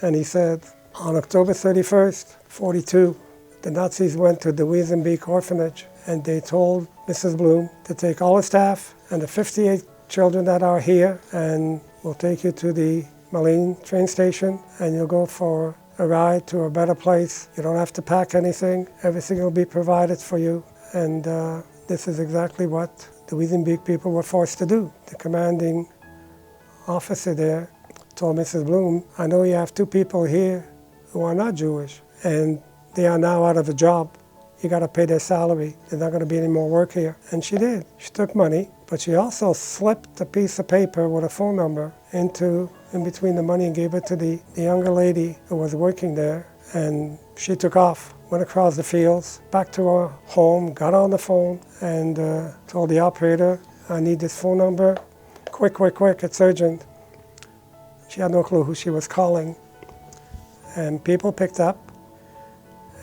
And he said, on October 31st, 42, the Nazis went to the Wiesenbeek orphanage and they told Mrs. Bloom to take all the staff and the 58 children that are here, and we'll take you to the Malines train station and you'll go for a ride to a better place. You don't have to pack anything. Everything will be provided for you. And this is exactly what the Wiesenbeek people were forced to do. The commanding officer there told Mrs. Bloom, I know you have 2 people here who are not Jewish, and they are now out of a job. You got to pay their salary. There's not going to be any more work here. And she did. She took money, but she also slipped a piece of paper with a phone number in between the money and gave it to the younger lady who was working there. And she took off, went across the fields, back to her home, got on the phone, and told the operator, I need this phone number. Quick, it's urgent. She had no clue who she was calling. And people picked up.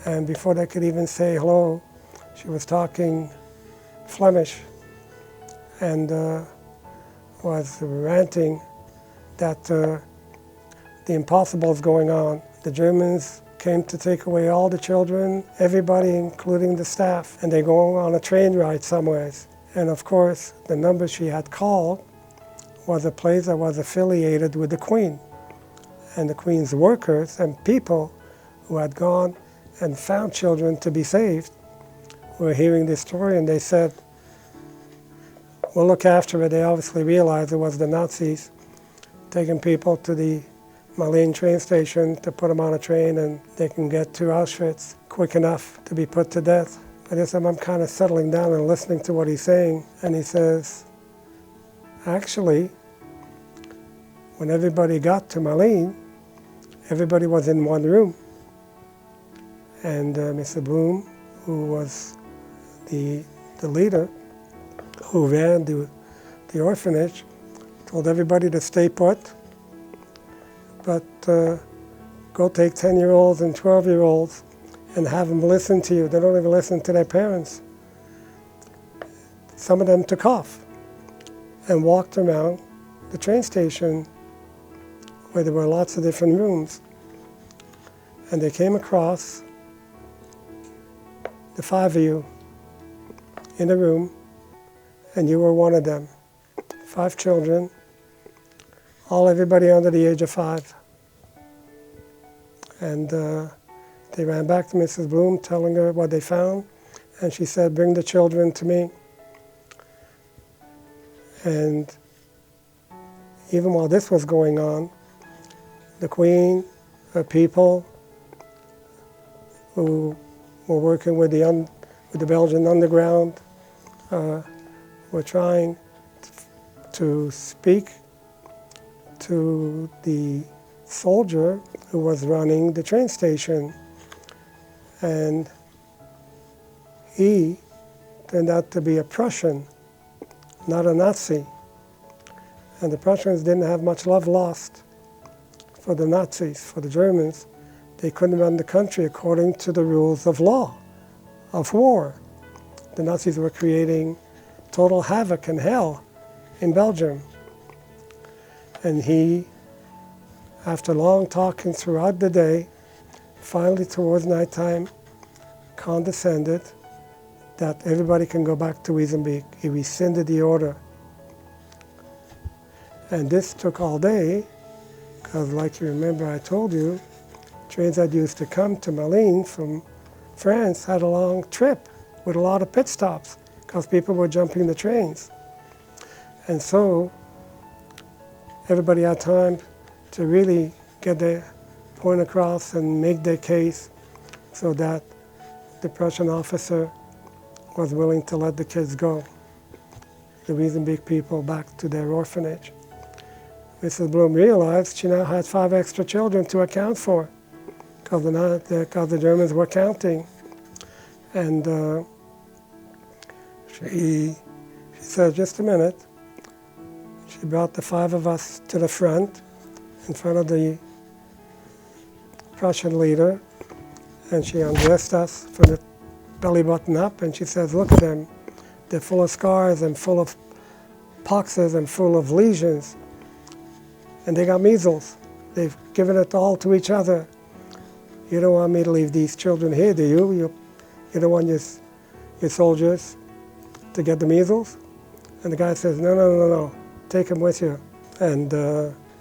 And before they could even say hello, she was talking Flemish and was ranting that the impossible is going on. The Germans came to take away all the children, everybody, including the staff, and they go on a train ride somewhere. And of course, the number she had called was a place that was affiliated with the Queen. And the Queen's workers and people who had gone and found children to be saved were hearing this story, and they said, we'll look after it. They obviously realized it was the Nazis taking people to the Malines train station to put them on a train and they can get to Auschwitz quick enough to be put to death. By this time I'm kind of settling down and listening to what he's saying, and he says, actually, when everybody got to Malines, everybody was in one room. And Mr. Bloom, who was the leader, who ran the orphanage, told everybody to stay put, but go take 10-year-olds and 12-year-olds and have them listen to you. They don't even listen to their parents. Some of them took off and walked around the train station where there were lots of different rooms. And they came across the 5 of you in a room, and you were one of them. 5 children, everybody under the age of 5. And they ran back to Mrs. Bloom, telling her what they found, and she said, "Bring the children to me." And even while this was going on, the Queen, her people, who were working with the Belgian underground, were trying to speak to the soldier who was running the train station. And he turned out to be a Prussian, not a Nazi. And the Prussians didn't have much love lost for the Nazis, for the Germans. They couldn't run the country according to the rules of law, of war. The Nazis were creating total havoc and hell in Belgium. And he, after long talking throughout the day, finally towards nighttime, condescended that everybody can go back to Wiesenbeek. He rescinded the order. And this took all day, because like you remember I told you, trains that used to come to Malines from France had a long trip with a lot of pit stops, because people were jumping the trains. And so everybody had time to really get their point across and make their case, so that the Prussian officer was willing to let the kids go, the Wiesenbeek people, back to their orphanage. Mrs. Bloom realized she now had 5 extra children to account for, because the Germans were counting. And she said, "Just a minute." She brought the 5 of us to the front, in front of the Prussian leader, and she undressed us from the belly button up, and she says, "Look at them. They're full of scars and full of poxes and full of lesions. And they got measles. They've given it all to each other. You don't want me to leave these children here, do you? You don't want your soldiers to get the measles?" And the guy says, No. Take them with you. And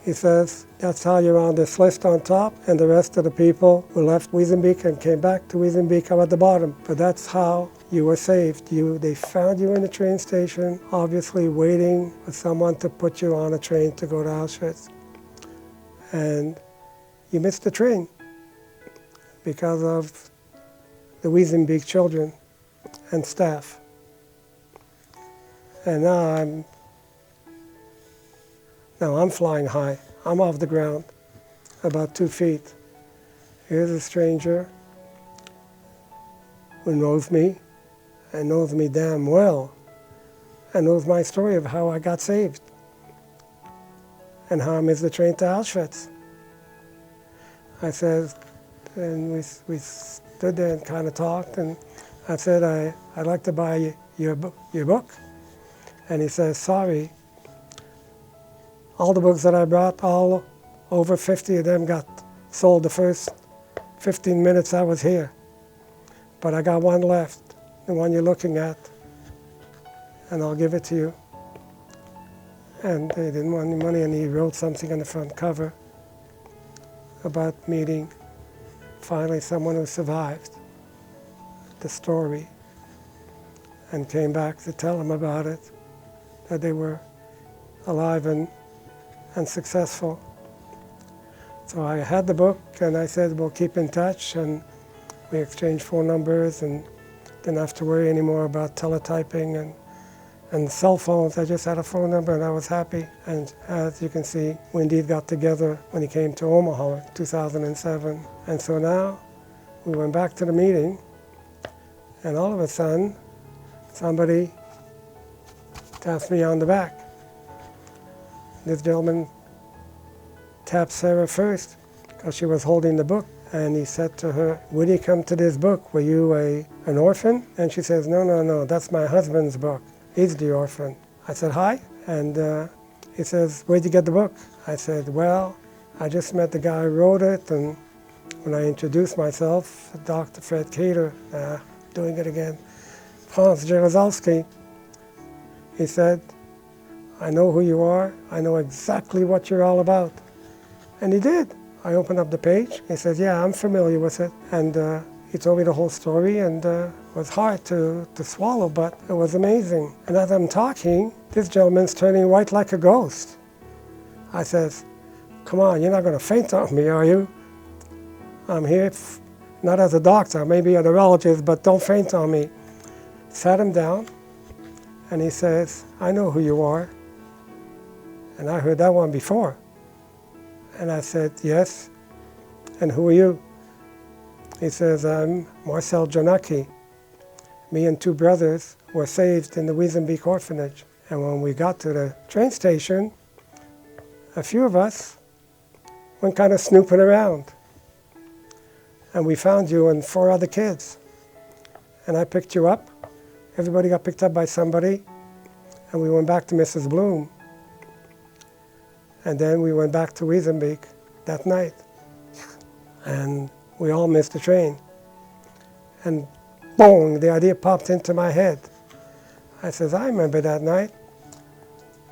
he says, "That's how you're on this list on top, and the rest of the people who left Wiesenbeek and came back to Wiesenbeek are at the bottom. But that's how you were saved. They found you in the train station, obviously waiting for someone to put you on a train to go to Auschwitz. And you missed the train because of the Wiesenbeek children and staff. And now I'm flying high. I'm off the ground, about 2 feet. Here's a stranger who knows me, and knows me damn well, and knows my story of how I got saved, and how I missed the train to Auschwitz." I said, and we stood there and kind of talked, and I said, I'd like to buy your book. And he says, "Sorry, all the books that I brought, all over 50 of them got sold the first 15 minutes I was here. But I got one left, the one you're looking at, and I'll give it to you." And they didn't want any money, and he wrote something on the front cover about meeting finally someone who survived the story and came back to tell him about it, that they were alive and successful. So I had the book, and I said, "We'll keep in touch," and we exchanged phone numbers and didn't have to worry anymore about teletyping and cell phones. I just had a phone number, and I was happy. And as you can see, we indeed got together when he came to Omaha in 2007. And so now we went back to the meeting, and all of a sudden, somebody taps me on the back. This gentleman tapped Sarah first, because she was holding the book, and he said to her, "When you come to this book, were you an orphan?" And she says, No, that's my husband's book. He's the orphan." I said, "Hi," and he says, "Where'd you get the book?" I said, "Well, I just met the guy who wrote it, and when I introduced myself, Dr. Fred Kader, doing it again, Franz Jaruzelski, he said, I know who you are, I know exactly what you're all about. And he did. I opened up the page, he said, yeah, I'm familiar with it. And he told me the whole story, and it was hard to swallow, but it was amazing. And as I'm talking, this gentleman's turning white like a ghost. I says, come on, you're not going to faint on me, are you? I'm here, not as a doctor, maybe a neurologist, but don't faint on me. Sat him down, and he says, I know who you are. And I heard that one before. And I said, yes. And who are you? He says, I'm Marcel Janaki. Me and two brothers were saved in the Wiesenbeek orphanage. And when we got to the train station, a few of us went kind of snooping around. And we found you and 4 other kids. And I picked you up. Everybody got picked up by somebody. And we went back to Mrs. Bloom. And then we went back to Wiesenbeek that night. And we all missed the train. And boom, the idea popped into my head. I says, I remember that night.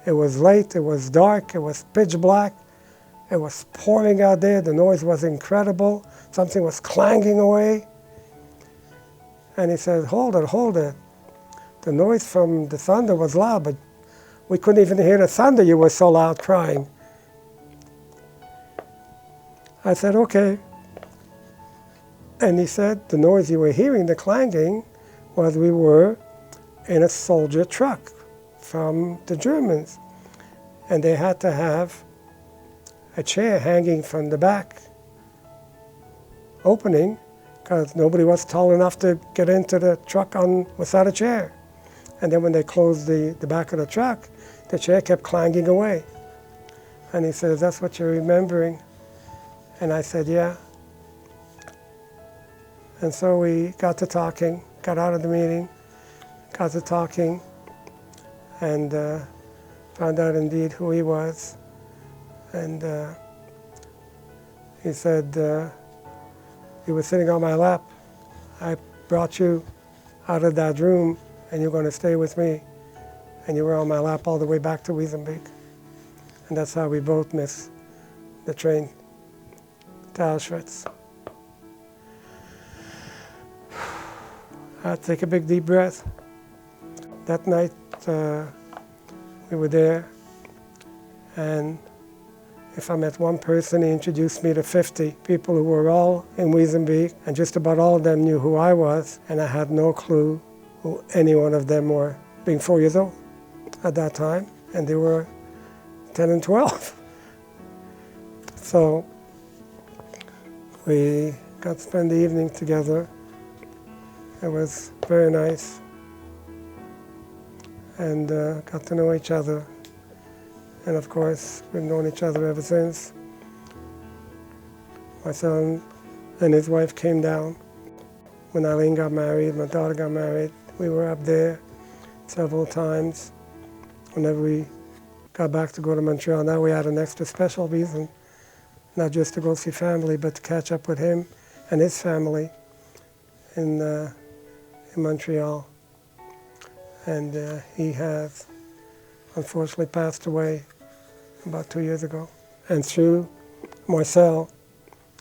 It was late, it was dark, it was pitch black. It was pouring out there, the noise was incredible. Something was clanging away. And he said, hold it. The noise from the thunder was loud, but we couldn't even hear the thunder, you were so loud crying. I said, okay. And he said, the noise you were hearing, the clanging, was we were in a soldier truck from the Germans. And they had to have a chair hanging from the back opening because nobody was tall enough to get into the truck without a chair. And then when they closed the back of the truck, the chair kept clanging away. And he says, that's what you're remembering. And I said, yeah. And so we got to talking, got out of the meeting, got to talking, and found out indeed who he was. And he said, he was sitting on my lap. I brought you out of that room, and you're going to stay with me. And you were on my lap all the way back to Wiesenbeek. And that's how we both missed the train to Auschwitz. I take a big deep breath. That night we were there, and if I met one person, he introduced me to 50 people who were all in Wiesenbeek, and just about all of them knew who I was, and I had no clue who any one of them were, being 4 years old at that time, and they were 10 and 12. So we got to spend the evening together. It was very nice, and got to know each other. And of course, we've known each other ever since. My son and his wife came down. When Eileen got married, my daughter got married, we were up there several times. Whenever we got back to go to Montreal, now we had an extra special reason, not just to go see family, but to catch up with him and his family in Montreal. And he has unfortunately passed away about 2 years ago. And through Marcel,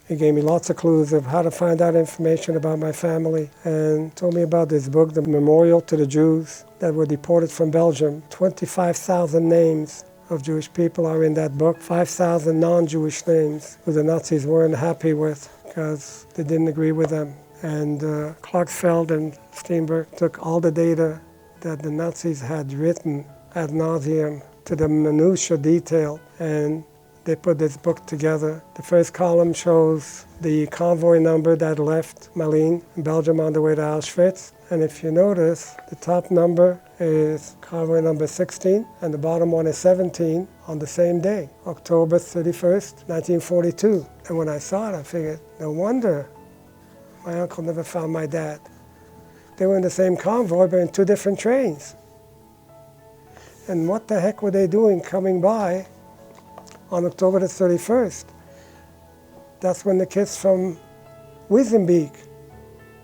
he gave me lots of clues of how to find out information about my family, and told me about this book, The Memorial to the Jews that were deported from Belgium. 25,000 names of Jewish people are in that book, 5,000 non-Jewish names who the Nazis weren't happy with because they didn't agree with them. And Clarksfeld and Steenberg took all the data that the Nazis had written ad nauseum to the minutiae detail, and they put this book together. The first column shows the convoy number that left Malines in Belgium on the way to Auschwitz. And if you notice, the top number is convoy number 16, and the bottom one is 17 on the same day, October 31st, 1942. And when I saw it, I figured, no wonder my uncle never found my dad. They were in the same convoy, but in 2 different trains. And what the heck were they doing coming by on October the 31st? That's when the kids from Wiesenbeek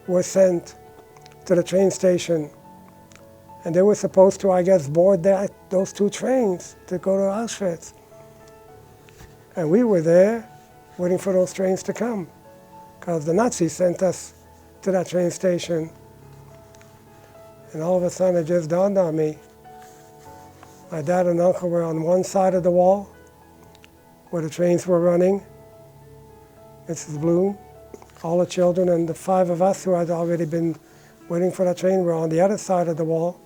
were sent to the train station, and they were supposed to, I guess, board those 2 trains to go to Auschwitz. And we were there waiting for those trains to come, because the Nazis sent us to that train station. And all of a sudden it just dawned on me. My dad and uncle were on one side of the wall where the trains were running. Mrs. Bloom, all the children, and the 5 of us who had already been waiting for that train were on the other side of the wall.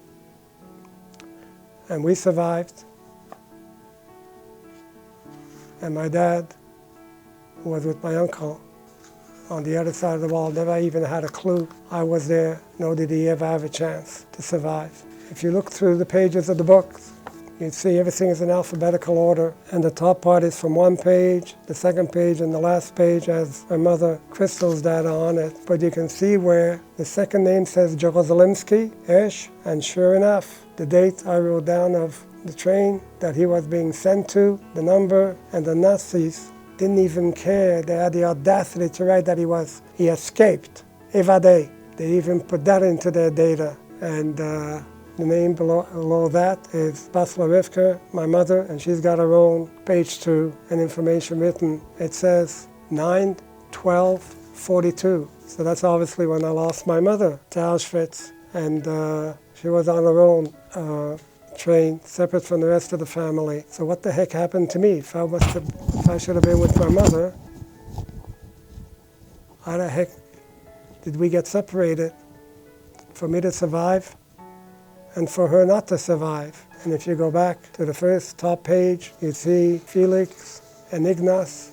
And we survived. And my dad, who was with my uncle on the other side of the wall, never even had a clue I was there, nor did he ever have a chance to survive. If you look through the pages of the book, you'd see everything is in alphabetical order, and the top part is from one page, the second page, and the last page has my mother Crystal's data on it. But you can see where the second name says Jerozolimsky, Esh, and sure enough, the date I wrote down of the train that he was being sent to, the number, and the Nazis didn't even care. They had the audacity to write that he escaped, évadé. They even put that into their data. And the name below that is Basla Rivka, my mother, and she's got her own page 2 and information written. It says 9/12/42. So that's obviously when I lost my mother to Auschwitz. And she was on her own train, separate from the rest of the family. So what the heck happened to me? If I should have been with my mother, how the heck did we get separated? For me to survive and for her not to survive. And if you go back to the first top page, you see Felix and Ignace.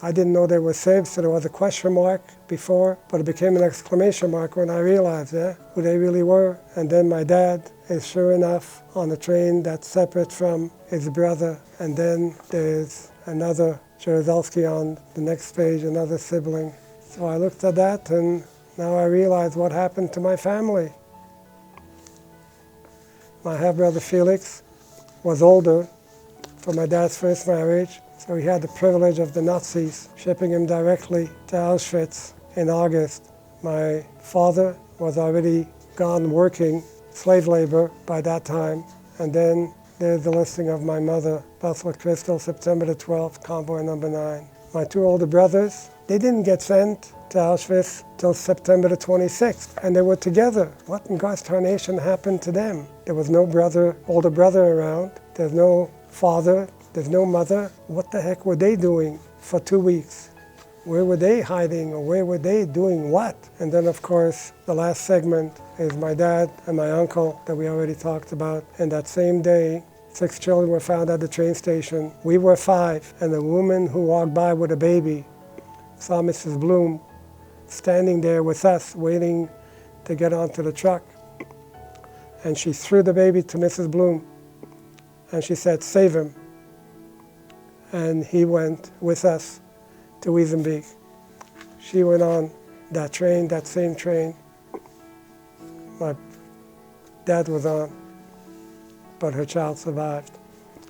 I didn't know they were saved, so there was a question mark before, but it became an exclamation mark when I realized who they really were. And then my dad is sure enough on the train that's separate from his brother. And then there's another Jaruzelski on the next page, another sibling. So I looked at that, and now I realize what happened to my family. My half-brother Felix was older for my dad's first marriage, so he had the privilege of the Nazis shipping him directly to Auschwitz in August. My father was already gone working slave labor by that time. And then there's the listing of my mother, Basla Crystal, September the 12th, convoy number 9. My 2 older brothers, they didn't get sent to Auschwitz till September the 26th, and they were together. What in God's tarnation happened to them? There was no older brother around. There's no father. There's no mother. What the heck were they doing for 2 weeks? Where were they hiding, or where were they doing what? And then, of course, the last segment is my dad and my uncle that we already talked about. And that same day, 6 children were found at the train station. We were 5, and a woman who walked by with a baby saw Mrs. Bloom standing there with us, waiting to get onto the truck. And she threw the baby to Mrs. Bloom, and she said, "Save him." And he went with us to Wiesenbeek. She went on that train, that same train my dad was on, but her child survived.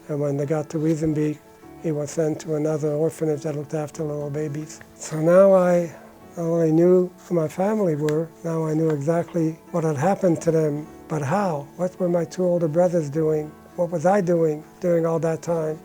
And when they got to Wiesenbeek, he was sent to another orphanage that looked after little babies. So now I not only knew who my family were, now I knew exactly what had happened to them, but how? What were my 2 older brothers doing? What was I doing during all that time?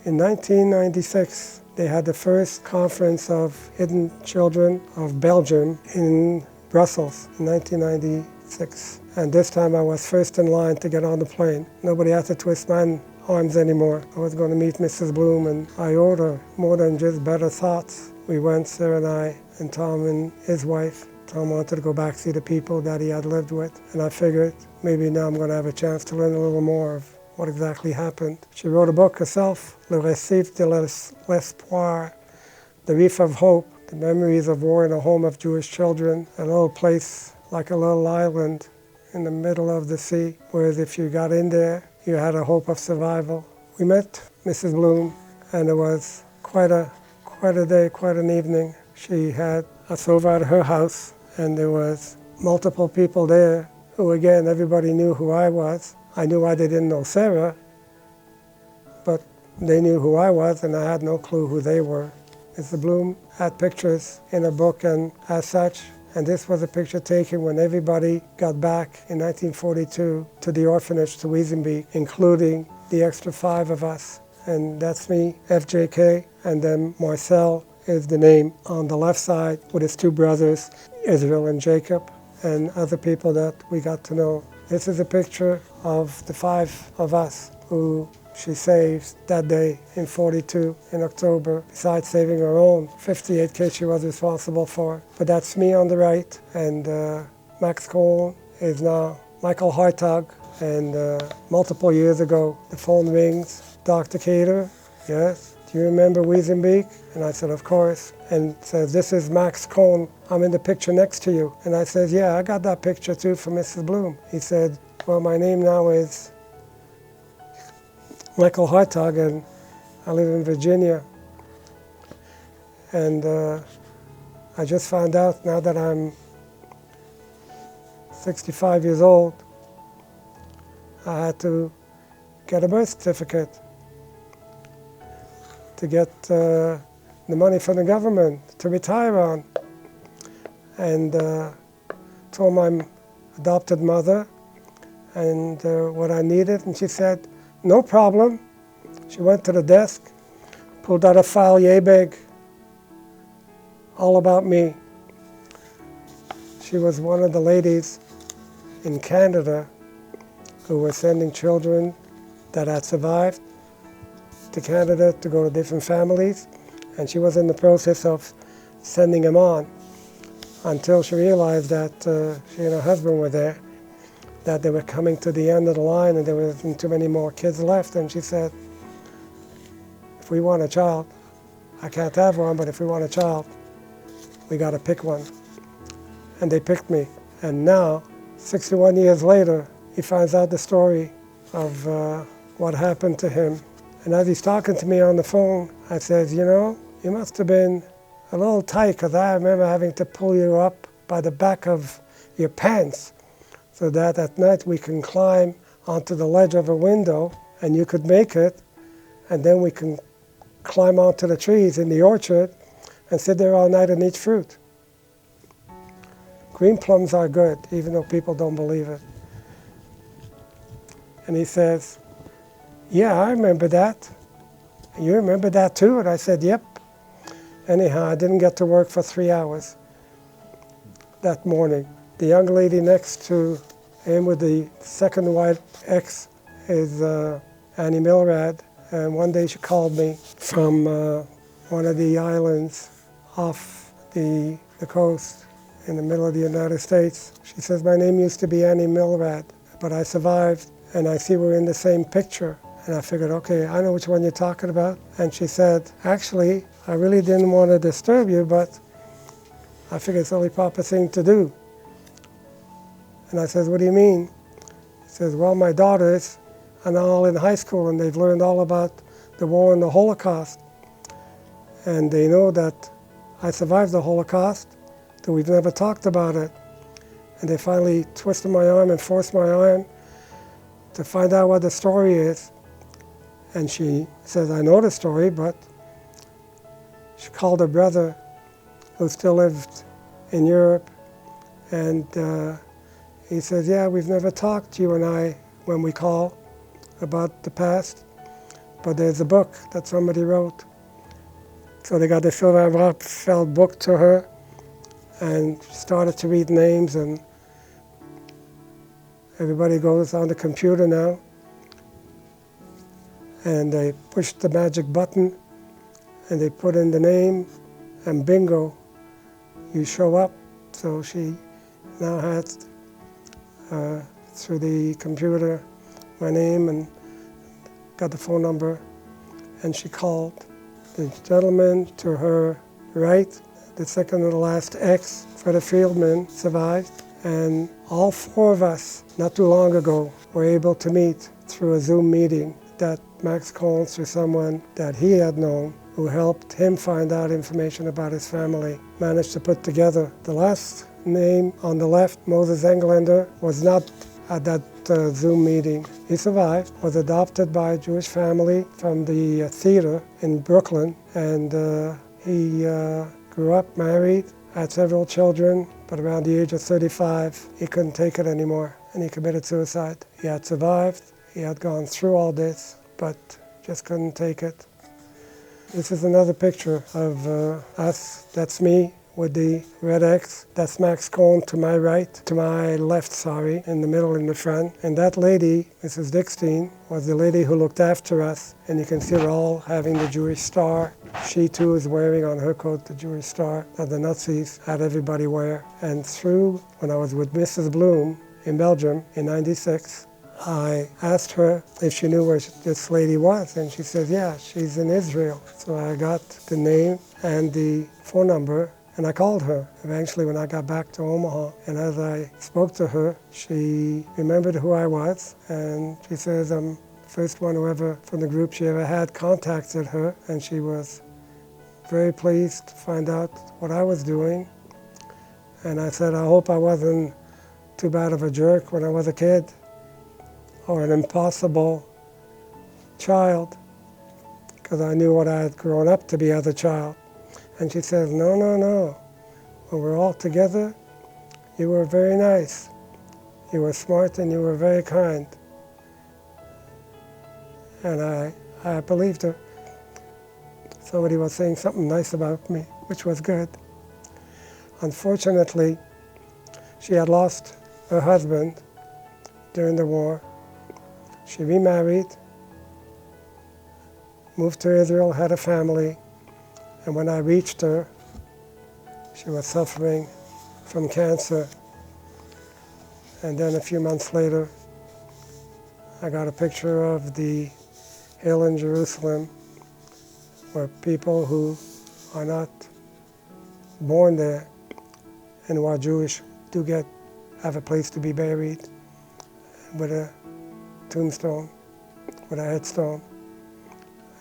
In 1996, they had the first conference of hidden children of Belgium in Brussels in 1996. And this time I was first in line to get on the plane. Nobody had to twist my arms anymore. I was going to meet Mrs. Bloom, and I owed her more than just better thoughts. We went, Sarah and I, and Tom and his wife. Tom wanted to go back see the people that he had lived with, and I figured maybe now I'm going to have a chance to learn a little more of what exactly happened. She wrote a book herself, Le Récif de l'Espoir, The Reef of Hope, The Memories of War in a Home of Jewish Children, a little place like a little island in the middle of the sea, whereas if you got in there, you had a hope of survival. We met Mrs. Bloom, and it was quite a day, quite an evening. She had us over at her house, and there was multiple people there who, again, everybody knew who I was. I knew they didn't know Sarah, but they knew who I was, and I had no clue who they were. Mrs. Bloom had pictures in her book and as such, and this was a picture taken when everybody got back in 1942 to the orphanage to Wiesenbeek, including the extra 5 of us. And that's me, FJK, and then Marcel is the name on the left side with his 2 brothers, Israel and Jacob, and other people that we got to know. This is a picture of the 5 of us who she saved that day in 42 in October, besides saving her own 58 kids she was responsible for. But that's me on the right, and Max Cohn is now Michael Hartog, and multiple years ago the phone rings, Dr. Kader, yes, do you remember Wiesenbeek? And I said, of course, and says, this is Max Cohn, I'm in the picture next to you. And I said, yeah, I got that picture too from Mrs. Bloom. He said, well, my name now is Michael Hartog, and I live in Virginia. And I just found out now that I'm 65 years old, I had to get a birth certificate to get the money from the government to retire on. And told my adopted mother and what I needed, and she said, no problem. She went to the desk, pulled out a file yay big, all about me. She was one of the ladies in Canada who were sending children that had survived to Canada to go to different families, and she was in the process of sending them on until she realized that she and her husband were there, that they were coming to the end of the line and there wasn't too many more kids left. And she said, if we want a child, I can't have one, but if we want a child, we got to pick one. And they picked me. And now, 61 years later, he finds out the story of what happened to him. And as he's talking to me on the phone, I said, you know, you must have been a little tight, because I remember having to pull you up by the back of your pants so that at night we can climb onto the ledge of a window and you could make it, and then we can climb onto the trees in the orchard and sit there all night and eat fruit. Green plums are good, even though people don't believe it. And he says, yeah, I remember that. You remember that too? And I said, yep. Anyhow, I didn't get to work for 3 hours that morning. The young lady next to him with the second wife ex is Annie Milrad. And one day she called me from one of the islands off the coast in the middle of the United States. She says, my name used to be Annie Milrad, but I survived, and I see we're in the same picture. And I figured, okay, I know which one you're talking about. And she said, actually, I really didn't want to disturb you, but I figured it's the only proper thing to do. And I said, what do you mean? He says, well, my daughters are now all in high school, and they've learned all about the war and the Holocaust. And they know that I survived the Holocaust, that we've never talked about it. And they finally twisted my arm and forced my arm to find out what the story is. And she says, I know the story, but she called her brother, who still lived in Europe, and he says, yeah, we've never talked, you and I, when we call about the past, but there's a book that somebody wrote. So they got the silver felt book to her and started to read names, and everybody goes on the computer now, and they push the magic button and they put in the name, and bingo, you show up. So she now has, through the computer, my name and got the phone number, and she called. The gentleman to her right, the second to the last ex, Fred Fieldman, survived, and all 4 of us, not too long ago, were able to meet through a Zoom meeting that Max Cohn, through someone that he had known, who helped him find out information about his family, managed to put together. The last name on the left, Moses Englander, was not at that Zoom meeting. He survived, was adopted by a Jewish family from the theater in Brooklyn, and He grew up, married, had several children, but around the age of 35, he couldn't take it anymore, and he committed suicide. He had survived, he had gone through all this, but just couldn't take it. This is another picture of us. That's me with the red X. That's Max Cohn to my right, to my left, sorry, in the middle in the front. And that lady, Mrs. Dickstein, was the lady who looked after us. And you can see we're all having the Jewish star. She too is wearing on her coat the Jewish star that the Nazis had everybody wear. And through, when I was with Mrs. Bloom in Belgium in '96, I asked her if she knew where this lady was, and she said, yeah, she's in Israel. So I got the name and the phone number, and I called her eventually when I got back to Omaha. And as I spoke to her, she remembered who I was, and she says I'm the first one who ever, from the group she ever had, contacted her, and she was very pleased to find out what I was doing. And I said, I hope I wasn't too bad of a jerk when I was a kid, or an impossible child, because I knew what I had grown up to be as a child. And she says, no, no, no. When we're all together, you were very nice. You were smart and you were very kind. And I believed her. Somebody was saying something nice about me, which was good. Unfortunately, she had lost her husband during the war. She remarried, moved to Israel, had a family, and when I reached her, she was suffering from cancer. And then a few months later, I got a picture of the hill in Jerusalem where people who are not born there and who are Jewish do have a place to be buried with a tombstone, with a headstone.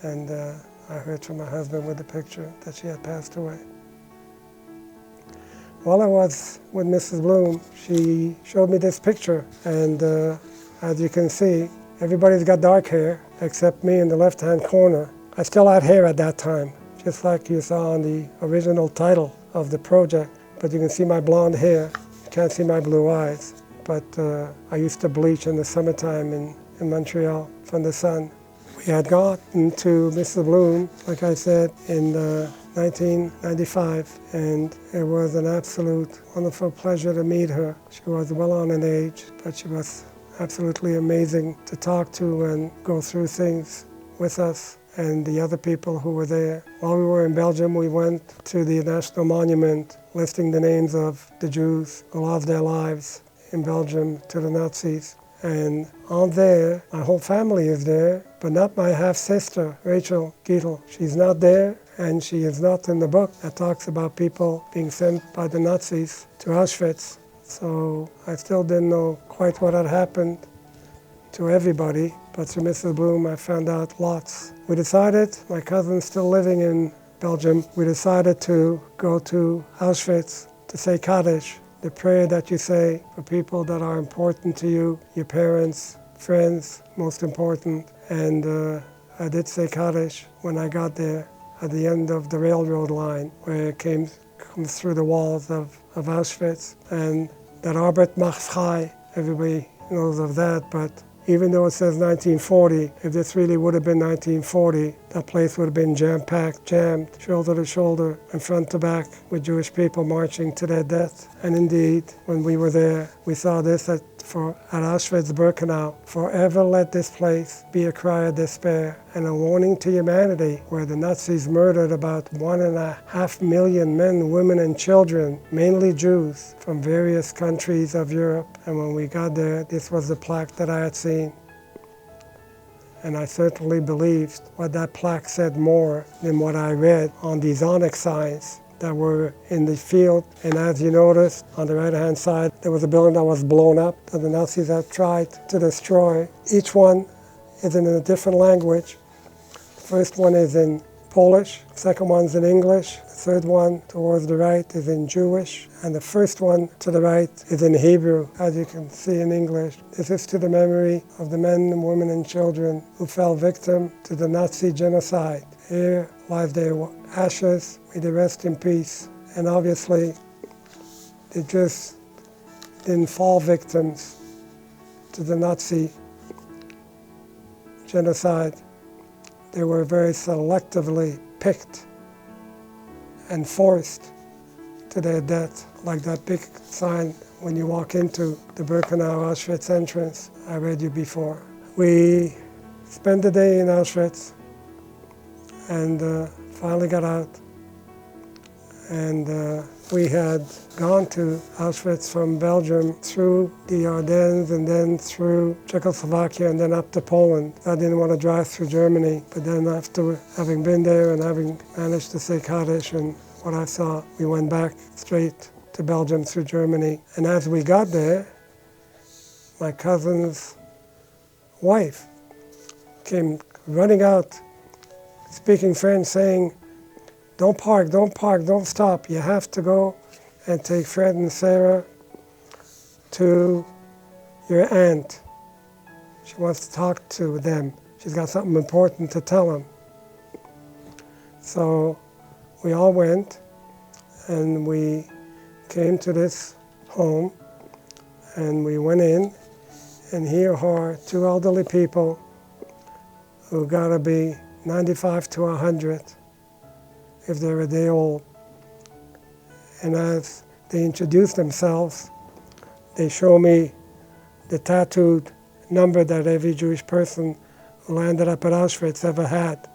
And I heard from my husband with the picture that she had passed away. While I was with Mrs. Bloom, she showed me this picture, and as you can see, everybody's got dark hair except me in the left-hand corner. I still had hair at that time, just like you saw on the original title of the project, but you can see my blonde hair. You can't see my blue eyes, but I used to bleach in the summertime in Montreal from the sun. We had gotten to Mrs. Bloom, like I said, in 1995, and it was an absolute wonderful pleasure to meet her. She was well on in age, but she was absolutely amazing to talk to and go through things with us and the other people who were there. While we were in Belgium, we went to the National Monument listing the names of the Jews who lost their lives in Belgium to the Nazis. And on there, my whole family is there, but not my half-sister, Rachel Gietl. She's not there, and she is not in the book that talks about people being sent by the Nazis to Auschwitz. So I still didn't know quite what had happened to everybody, but through Mrs. Bloom I found out lots. We decided, my cousin's still living in Belgium, we decided to go to Auschwitz to say Kader, the prayer that you say for people that are important to you, your parents, friends, most important. And I did say Kaddish when I got there at the end of the railroad line where it comes through the walls of Auschwitz. And that Arbeit macht frei, everybody knows of that, but even though it says 1940, if this really would have been 1940, that place would have been jam-packed, jammed, shoulder to shoulder, and front to back, with Jewish people marching to their death. And indeed, when we were there, we saw this at Auschwitz-Birkenau. Forever let this place be a cry of despair and a warning to humanity, where the Nazis murdered about 1.5 million men, women, and children, mainly Jews, from various countries of Europe. And when we got there, this was the plaque that I had seen. And I certainly believed what that plaque said more than what I read on these onyx signs that were in the field. And as you noticed, on the right-hand side, there was a building that was blown up that the Nazis had tried to destroy. Each one is in a different language. The first one is in Polish, the second one's in English, the third one towards the right is in Jewish, and the first one to the right is in Hebrew, as you can see in English. This is to the memory of the men and women and children who fell victim to the Nazi genocide. Here lies their ashes. May they rest in peace. And obviously, they just didn't fall victims to the Nazi genocide. They were very selectively picked and forced to their death, like that big sign when you walk into the Birkenau Auschwitz entrance I read you before. We spent the day in Auschwitz and finally got out. And we had gone to Auschwitz from Belgium through the Ardennes and then through Czechoslovakia and then up to Poland. I didn't want to drive through Germany, but then after having been there and having managed to say Kaddish and what I saw, we went back straight to Belgium through Germany. And as we got there, my cousin's wife came running out, speaking French, saying, "Don't park, don't stop. You have to go and take Fred and Sarah to your aunt. She wants to talk to them. She's got something important to tell them." So we all went and we came to this home and we went in, and here are two elderly people who gotta be 95 to 100 if they're a day old. And as they introduce themselves, they show me the tattooed number that every Jewish person who landed up at Auschwitz ever had,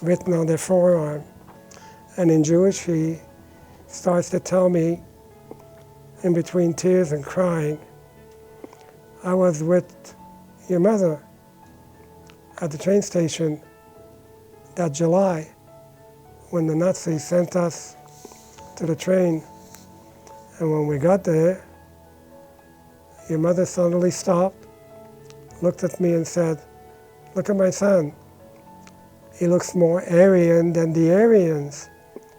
written on their forearm. And in Jewish, he starts to tell me, in between tears and crying, "I was with your mother at the train station that July when the Nazis sent us to the train. And when we got there, your mother suddenly stopped, looked at me and said, 'Look at my son. He looks more Aryan than the Aryans.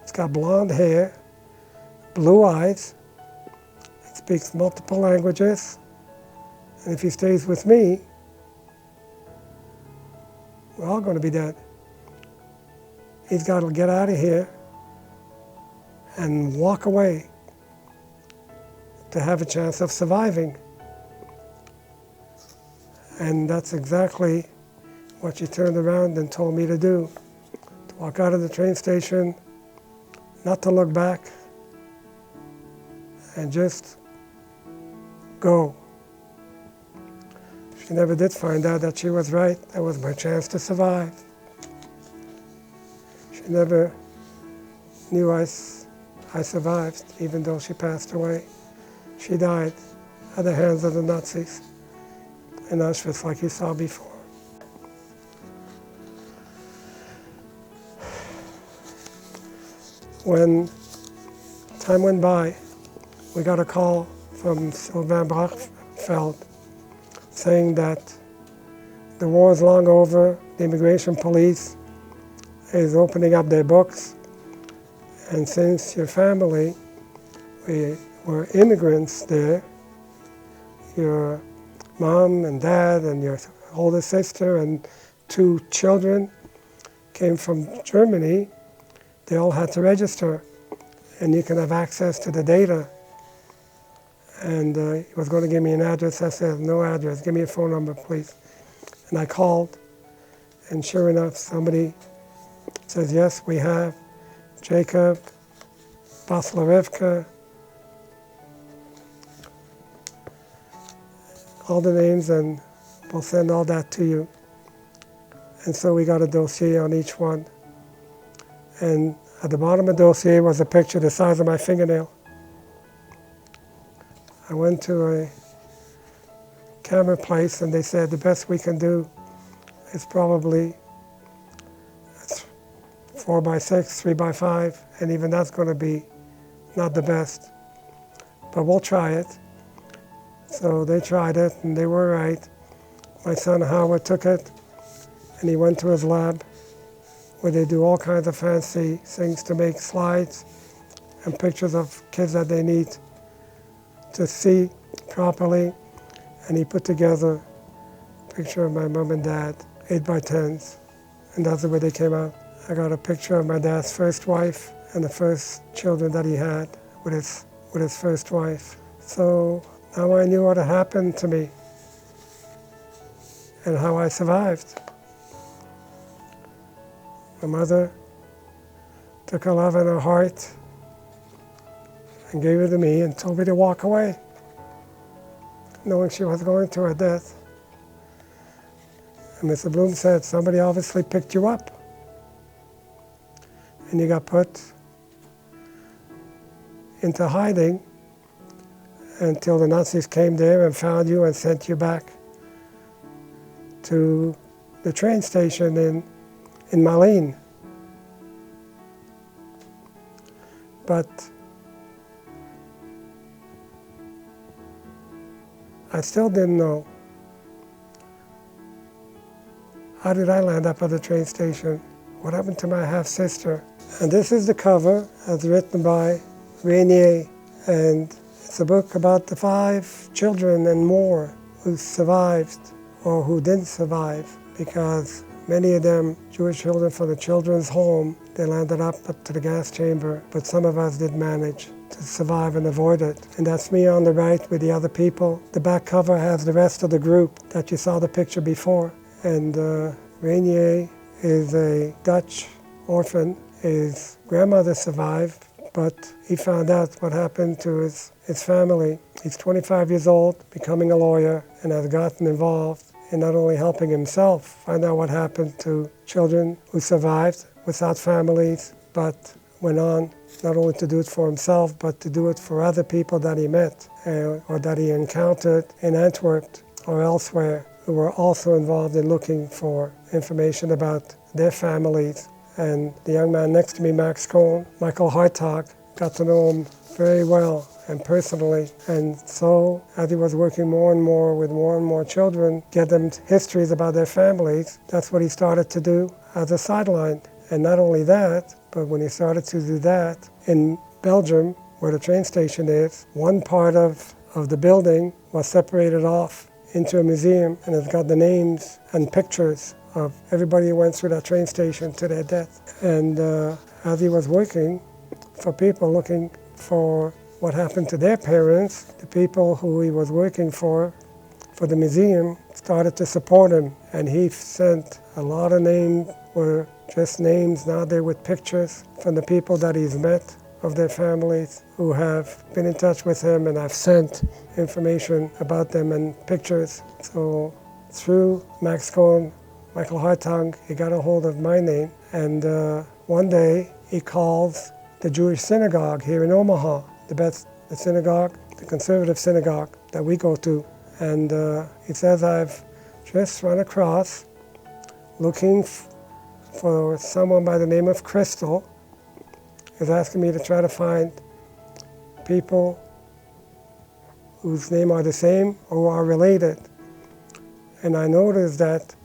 He's got blonde hair, blue eyes, he speaks multiple languages, and if he stays with me, we're all going to be dead. He's got to get out of here and walk away to have a chance of surviving.' And that's exactly what she turned around and told me to do. To walk out of the train station, not to look back, and just go. She never did find out that she was right. That was my chance to survive. She never knew I survived, even though she passed away. She died at the hands of the Nazis in Auschwitz, like you saw before. When time went by, we got a call from Sylvain Brachfeld saying that the war is long over, the immigration police is opening up their books, and since your family, we were immigrants there, your mom and dad and your older sister and 2 children came from Germany, they all had to register, and you can have access to the data. And he was going to give me an address. I said, "No address, give me a phone number, please." And I called, and sure enough, somebody says, "Yes, we have Jacob Baslarevka," all the names, and we'll send all that to you. And so we got a dossier on each one. And at the bottom of the dossier was a picture the size of my fingernail. I went to a camera place and they said the best we can do is probably 4x6, 3x5, and even that's going to be not the best. But we'll try it. So they tried it and they were right. My son Howard took it and he went to his lab where they do all kinds of fancy things to make slides and pictures of kids that they need to see properly. And he put together a picture of my mom and dad, 8x10s, and that's the way they came out. I got a picture of my dad's first wife and the first children that he had with his first wife. So now I knew what had happened to me and how I survived. My mother took her love in her heart and gave it to me and told me to walk away, knowing she was going to her death. And Mr. Bloom said, somebody obviously picked you up and you got put into hiding until the Nazis came there and found you and sent you back to the train station in Malines. But I still didn't know. How did I land up at the train station? What happened to my half-sister? And this is the cover, as written by Rainier, and it's a book about the 5 children and more who survived or who didn't survive, because many of them, Jewish children from the children's home, they landed up to the gas chamber, but some of us did manage to survive and avoid it. And that's me on the right with the other people. The back cover has the rest of the group that you saw the picture before. And Rainier is a Dutch orphan. His grandmother survived, but he found out what happened to his family. He's 25 years old, becoming a lawyer, and has gotten involved in not only helping himself find out what happened to children who survived without families, but went on not only to do it for himself, but to do it for other people that he met or that he encountered in Antwerp or elsewhere, who were also involved in looking for information about their families. And the young man next to me, Max Cohn, Michael Hartog, got to know him very well and personally. And so, as he was working more and more with more and more children, get them histories about their families, that's what he started to do as a sideline. And not only that, but when he started to do that, in Belgium, where the train station is, one part of the building was separated off into a museum, and it's got the names and pictures of everybody who went through that train station to their death. And as he was working for people looking for what happened to their parents, the people who he was working for the museum, started to support him. And he sent a lot of names, were just names. Now they're with pictures from the people that he's met, of their families, who have been in touch with him, and I've sent information about them and pictures. So through Max Cohn, Michael Hartog, he got a hold of my name, and one day he calls the Jewish synagogue here in Omaha, the synagogue, the conservative synagogue that we go to, and he says, I've just run across looking for someone by the name of Crystal. He's asking me to try to find people whose name are the same or are related. And I noticed that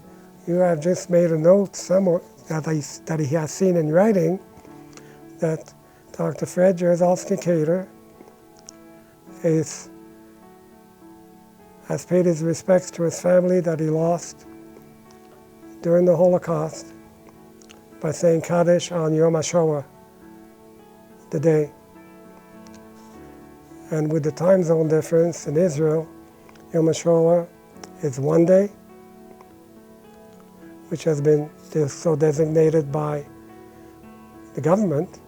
you have just made a note somewhere that he has seen in writing that Dr. Fred Jerzalski Kader has paid his respects to his family that he lost during the Holocaust by saying Kaddish on Yom HaShoah, the day. And with the time zone difference in Israel, Yom HaShoah is one day, which has been so designated by the government.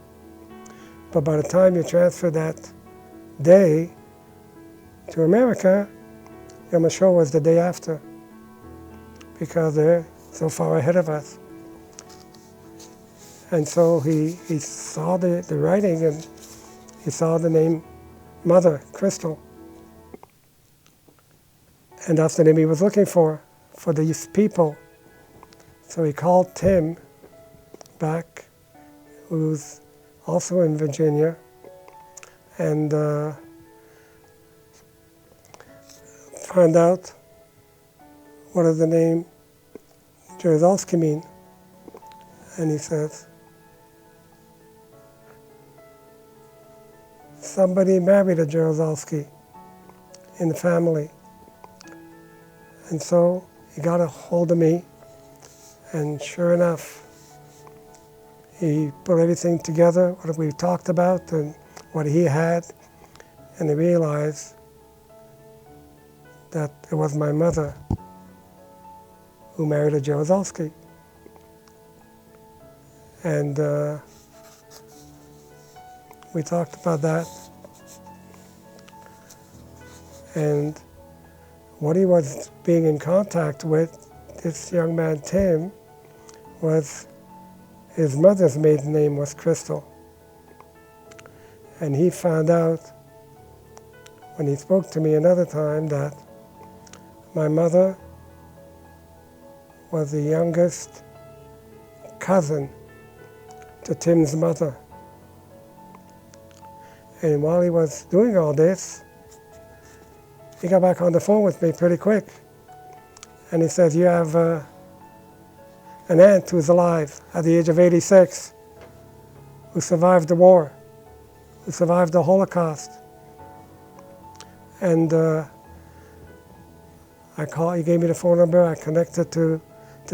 But by the time you transfer that day to America, Yom HaShoah is the day after, because they're so far ahead of us. And so he saw the writing, and he saw the name Mother, Crystal. And that's the name he was looking for these people. So he called Tim back, who's also in Virginia, and found out what does the name Jerzalski mean. And he says, somebody married a Jerzalski in the family. And so he got a hold of me, and sure enough, he put everything together, what we talked about and what he had, and he realized that it was my mother who married a Jaruzelski. And we talked about that. And what he was being in contact with, this young man Tim, was his mother's maiden name was Crystal. And he found out when he spoke to me another time that my mother was the youngest cousin to Tim's mother. And while he was doing all this, he got back on the phone with me pretty quick. And he said, you have an aunt who's alive at the age of 86, who survived the war, who survived the Holocaust. And he gave me the phone number, I connected to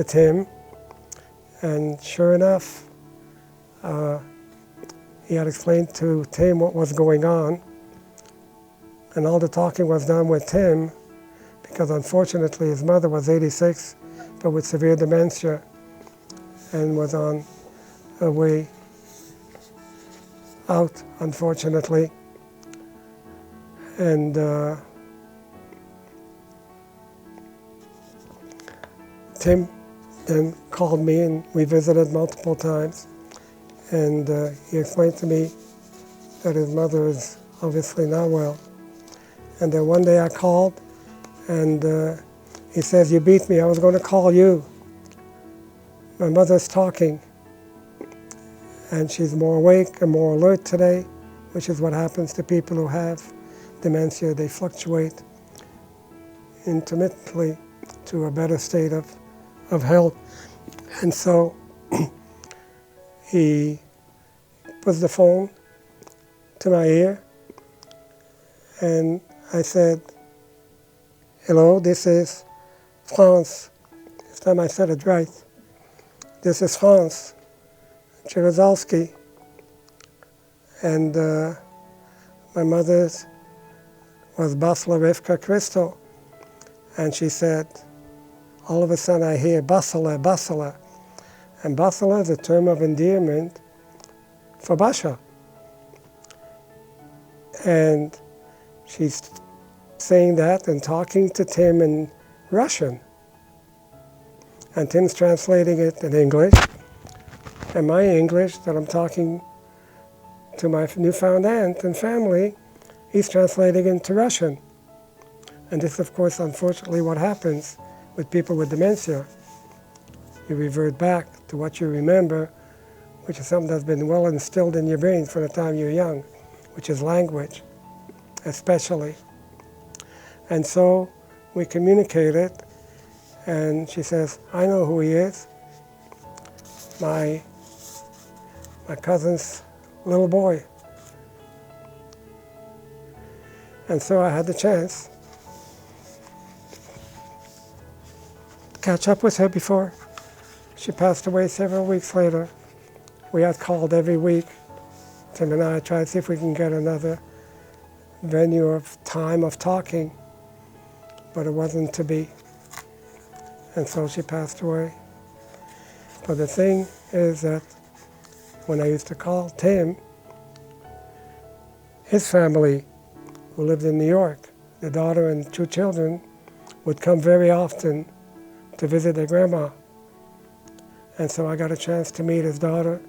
Tim, and sure enough, he had explained to Tim what was going on, and all the talking was done with Tim, because unfortunately his mother was 86, but with severe dementia, and was on her way out, unfortunately. And Tim then called me, and we visited multiple times, and he explained to me that his mother is obviously not well. And then one day I called, and he says, you beat me, I was going to call you. My mother's talking, and she's more awake and more alert today, which is what happens to people who have dementia. They fluctuate intermittently to a better state of health. And so he puts the phone to my ear, and I said, hello, this is France. This time I said it right. This is France Jaruzelski. And my mother's was Basla Rivka Crystal. And she said, all of a sudden I hear Basala, Basala. And Basala is a term of endearment for Basha. And she's saying that and talking to Tim in Russian. And Tim's translating it in English. And my English, that I'm talking to my newfound aunt and family, he's translating into Russian. And this, of course, unfortunately, what happens with people with dementia. You revert back to what you remember, which is something that's been well instilled in your brain from the time you're young, which is language, especially. And so we communicated, and she says, I know who he is. My cousin's little boy. And so I had the chance to catch up with her before she passed away several weeks later. We had called every week. Tim and I tried to see if we can get another venue of time of talking, but it wasn't to be. And so she passed away. But the thing is that when I used to call Tim, his family, who lived in New York, the daughter and 2 children, would come very often to visit their grandma. And so I got a chance to meet his daughter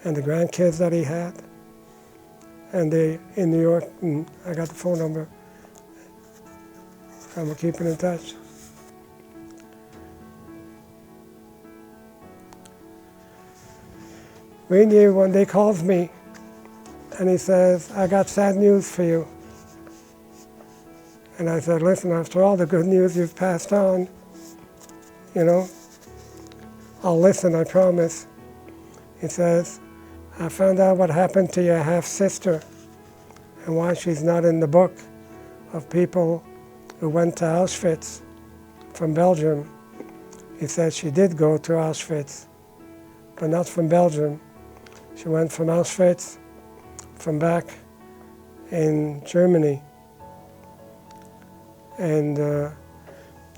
and the grandkids that he had. And they in New York, and I got the phone number, and we're keeping in touch. Rainier one day calls me, and he says, I got sad news for you. And I said, listen, after all the good news you've passed on, I'll listen, I promise. He says, I found out what happened to your half-sister and why she's not in the book of people who went to Auschwitz from Belgium. He said she did go to Auschwitz but not from Belgium. She went from Auschwitz, from back in Germany. And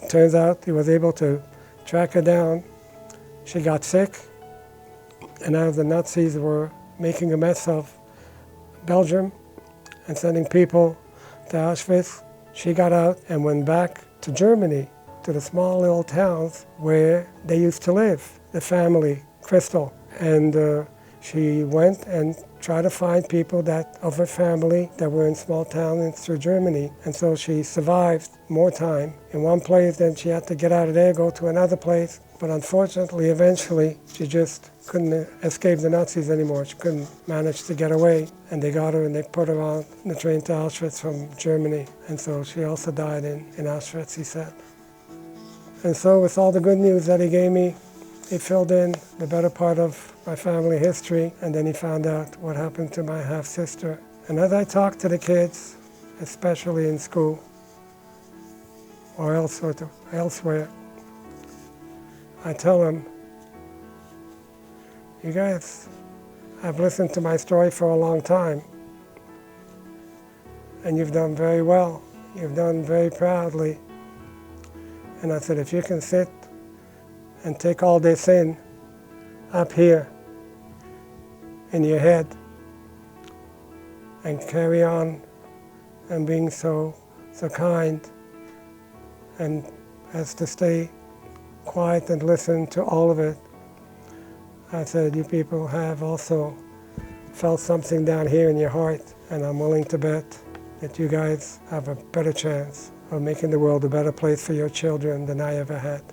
turns out he was able to track her down. She got sick, and as the Nazis were making a mess of Belgium and sending people to Auschwitz, she got out and went back to Germany, to the small little towns where they used to live, the family, Crystal. And she went and tried to find people of her family that were in small towns through Germany. And so she survived more time in one place, then she had to get out of there, go to another place. But unfortunately, eventually, she just couldn't escape the Nazis anymore. She couldn't manage to get away. And they got her and they put her on the train to Auschwitz from Germany. And so she also died in Auschwitz, he said. And so with all the good news that he gave me, he filled in the better part of my family history, and then he found out what happened to my half-sister. And as I talk to the kids, especially in school or elsewhere, I tell them, you guys have listened to my story for a long time, and you've done very well. You've done very proudly. And I said, if you can sit and take all this in up here in your head and carry on and being so kind, and as to stay quiet and listen to all of it, I said, you people have also felt something down here in your heart, and I'm willing to bet that you guys have a better chance of making the world a better place for your children than I ever had.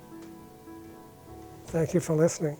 Thank you for listening.